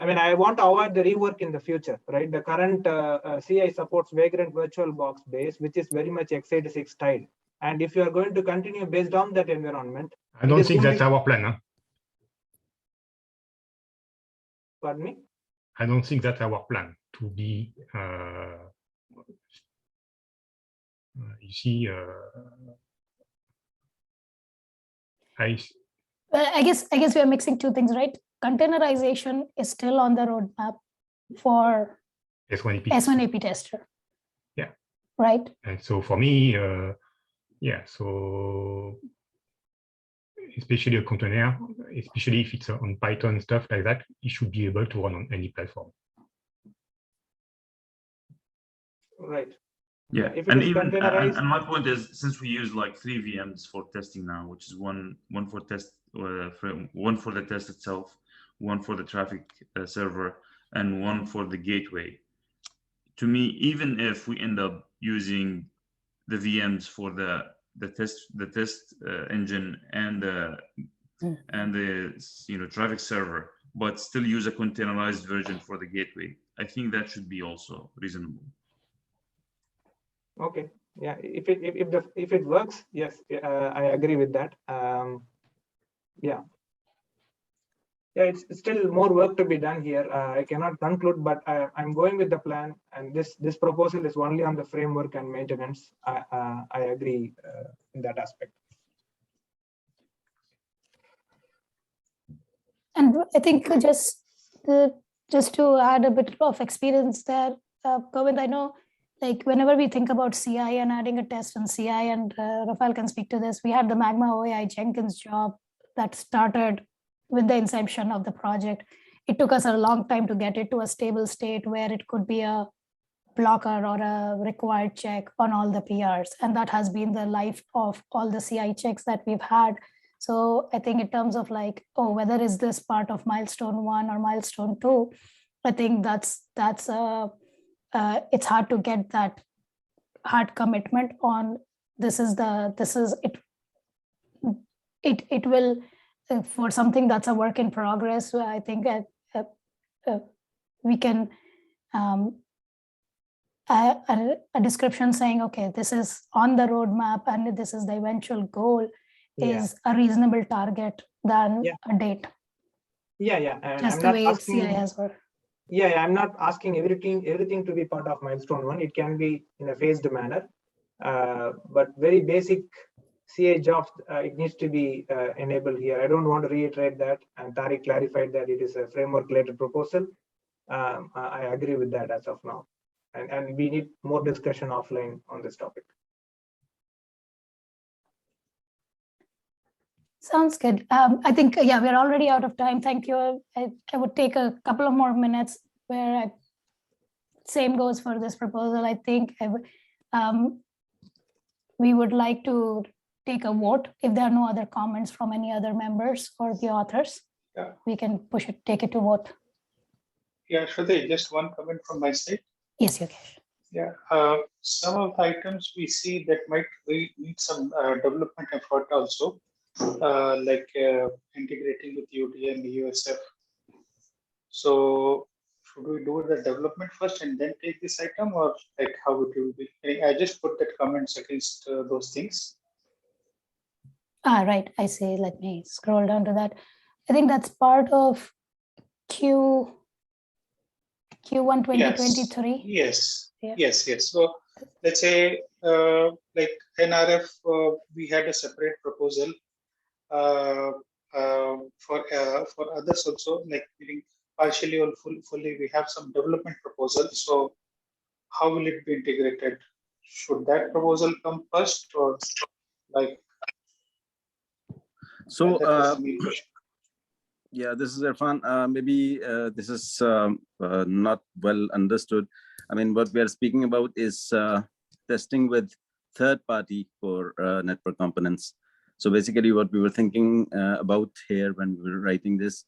mean, I want to avoid the rework in the future, right? The current CI supports Vagrant VirtualBox base, which is very much x86 style. And if you are going to continue based on that environment, I don't think that's our plan. Huh? Pardon me? I don't think that's our plan to be, you see, Well, I guess we are mixing two things, right? Containerization is still on the roadmap for S1AP tester. Yeah. Right. And so for me, yeah, so especially a container, especially if it's on Python stuff like that, it should be able to run on any platform. Right. Yeah, if it and is even containerized, and my point is, since we use like 3 VMs for testing now, which is one for test, one for the test itself, one for the traffic server, and one for the gateway. To me, even if we end up using the VMs for the test engine and the traffic server, but still use a containerized version for the gateway, I think that should be also reasonable. okay. Yeah, if it works, yes, I agree with that. Yeah. Yeah, it's still more work to be done here. I cannot conclude, but I'm going with the plan, and this proposal is only on the framework and maintenance. I agree in that aspect. And I think just to add a bit of experience there, Govind, I know, like whenever we think about CI and adding a test on CI, and Rafael can speak to this, we had the Magma OAI Jenkins job that started with the inception of the project. It took us a long time to get it to a stable state where it could be a blocker or a required check on all the PRs. And that has been the life of all the CI checks that we've had. So I think in terms of like, oh, whether is this part of milestone 1 or milestone 2, I think that's it's hard to get that hard commitment on this is it. It will, for something that's a work in progress, I think we can a description saying, okay, this is on the roadmap and this is the eventual goal is a reasonable target than a date. Yeah. And just I'm the not way asking, CI has worked. Yeah, I'm not asking everything to be part of milestone 1. It can be in a phased manner, but very basic CI jobs, it needs to be enabled here. I don't want to reiterate that, and Tariq clarified that it is a framework-related proposal. I agree with that as of now, and we need more discussion offline on this topic. Sounds good. I think, yeah, we're already out of time. Thank you. I would take a couple of more minutes where same goes for this proposal. I think we would like to take a vote. If there are no other comments from any other members or the authors, we can take it to vote. Yeah, Shruti, just one comment from my side. Yes, Yogesh. Yeah, some of the items we see that might need some development effort also, like integrating with UD and USF. So should we do the development first and then take this item, or like how it will be? I just put that comments against those things. Right, I see. Let me scroll down to that. I think that's part of Q1 2023. Yes. Yeah. Yes. So let's say like NRF, we had a separate proposal for others also, like partially or fully. We have some development proposals. So how will it be integrated? Should that proposal come first, or like? So yeah, this is Irfan. Maybe this is not well understood. I mean, what we are speaking about is testing with third party for network components. So basically what we were thinking about here when we were writing this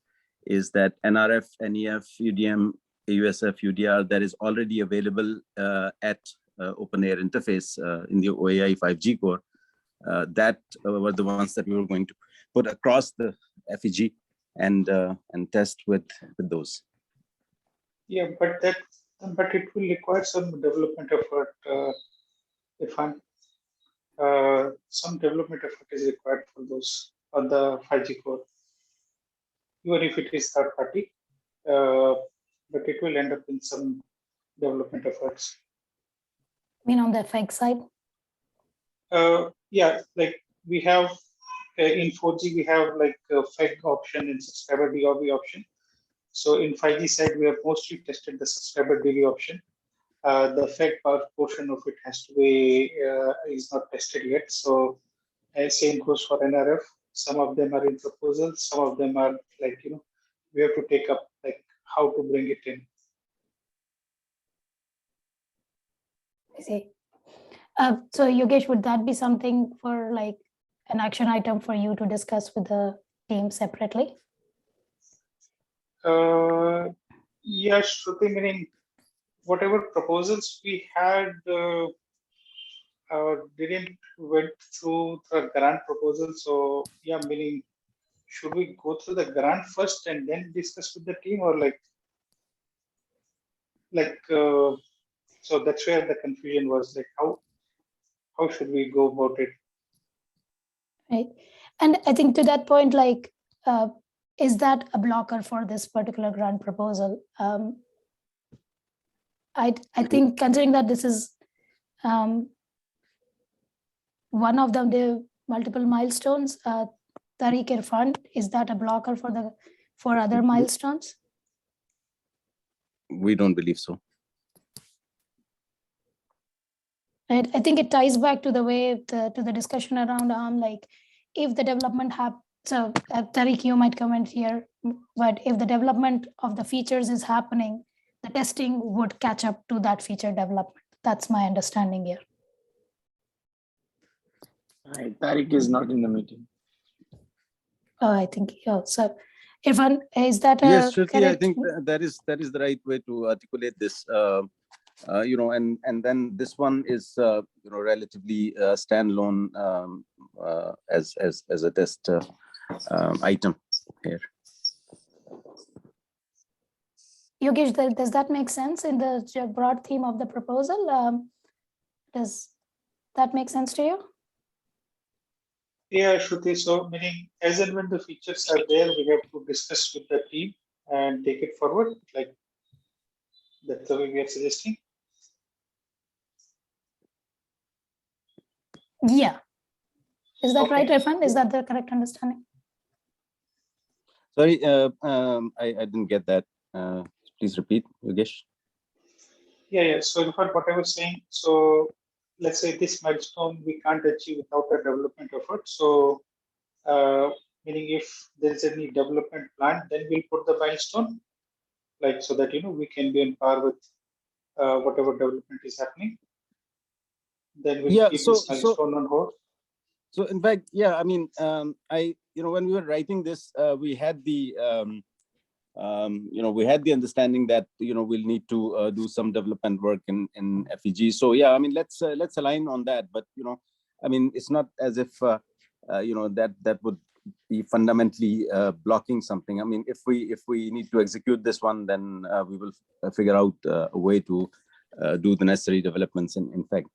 is that NRF, NEF, UDM, AUSF, UDR, that is already available at OpenAir interface in the OAI 5G core. that were the ones that we were going to put across the FEG and test with those. Yeah, but it will require some development effort. Some development effort is required for those on the 5G core, even if it is third party, but it will end up in some development efforts. You mean on the FX side? Yeah, like we have in 4G, we have like a FEG option and subscriber DOB option. So in 5G side, we have mostly tested the subscriber DB option. The FEG portion of it has to be is not tested yet. So same goes for NRF. Some of them are in proposals. Some of them are like, we have to take up like how to bring it in. I see. So Yogesh, would that be something for like an action item for you to discuss with the team separately? Yeah, Shruti, meaning whatever proposals we had didn't went through the grant proposal. So yeah, meaning should we go through the grant first and then discuss with the team, or so that's where the confusion was, like how should we go about it? Right. And I think to that point, like, is that a blocker for this particular grant proposal? I think considering that this is one of the multiple milestones, Tariq Fund, is that a blocker for other milestones? We don't believe so. Right. I think it ties back to the way to the discussion around like if the development so Tariq, you might comment here, but if the development of the features is happening, the testing would catch up to that feature development. That's my understanding here. Tariq is not in the meeting. Oh, I think, yeah. So Irfan, is that yes, Shruti, correct? I think that is the right way to articulate this. And then this one is relatively standalone as a test item here. Yogesh, does that make sense in the broad theme of the proposal? Does that make sense to you? Yeah, Shruti. So meaning as and when the features are there, we have to discuss with the team and take it forward. Like that's the way we are suggesting. Yeah. Is that Okay. right, Irfan? Is that the correct understanding? Sorry, I didn't get that. Please repeat, Yogesh. Yeah. So what I was saying, so let's say this milestone we can't achieve without a development effort. So meaning if there's any development plan, then we'll put the milestone, like so that we can be on par with whatever development is happening. Then we'll keep this milestone on hold. So in fact, yeah, I mean, when we were writing this, we had the understanding that we'll need to do some development work in FEG. So yeah, I mean, let's align on that. But I mean, it's not as if that would be fundamentally blocking something. I mean, if we need to execute this one, then we will figure out a way to do the necessary developments in fact.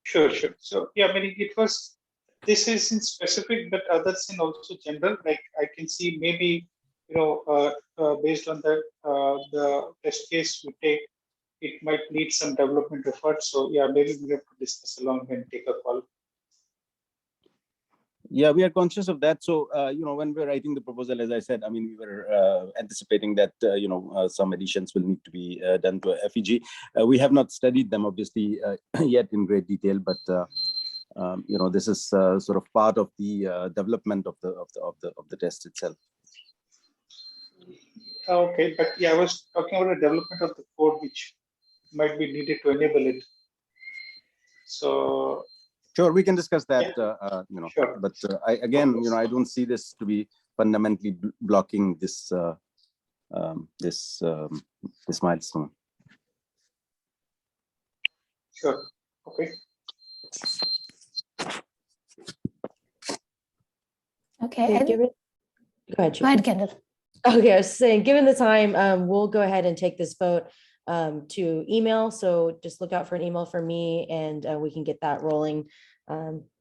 Sure. So yeah, I mean, this is in specific, but others in also general. Like I can see maybe based on the test case we take, it might need some development effort. So yeah, maybe we have to discuss along and take a call. Yeah, we are conscious of that. So when we're writing the proposal, as I said, I mean, we were anticipating that some additions will need to be done to a FEG. We have not studied them obviously yet in great detail, but this is sort of part of the development of the test itself. Okay, but yeah, I was talking about the development of the code which might be needed to enable it. So sure, we can discuss that. Yeah. Sure. But I don't see this to be fundamentally blocking this this milestone. Sure. Okay. Okay, Okay, and- give it. Go ahead. go ahead, Kendall. Okay, I was saying, given the time, we'll go ahead and take this vote to email. So just look out for an email from me and we can get that rolling.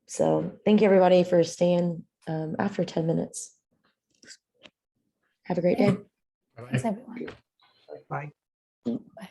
So thank you, everybody, for staying after 10 minutes. Have a great day. Thanks, everyone. Bye. Bye.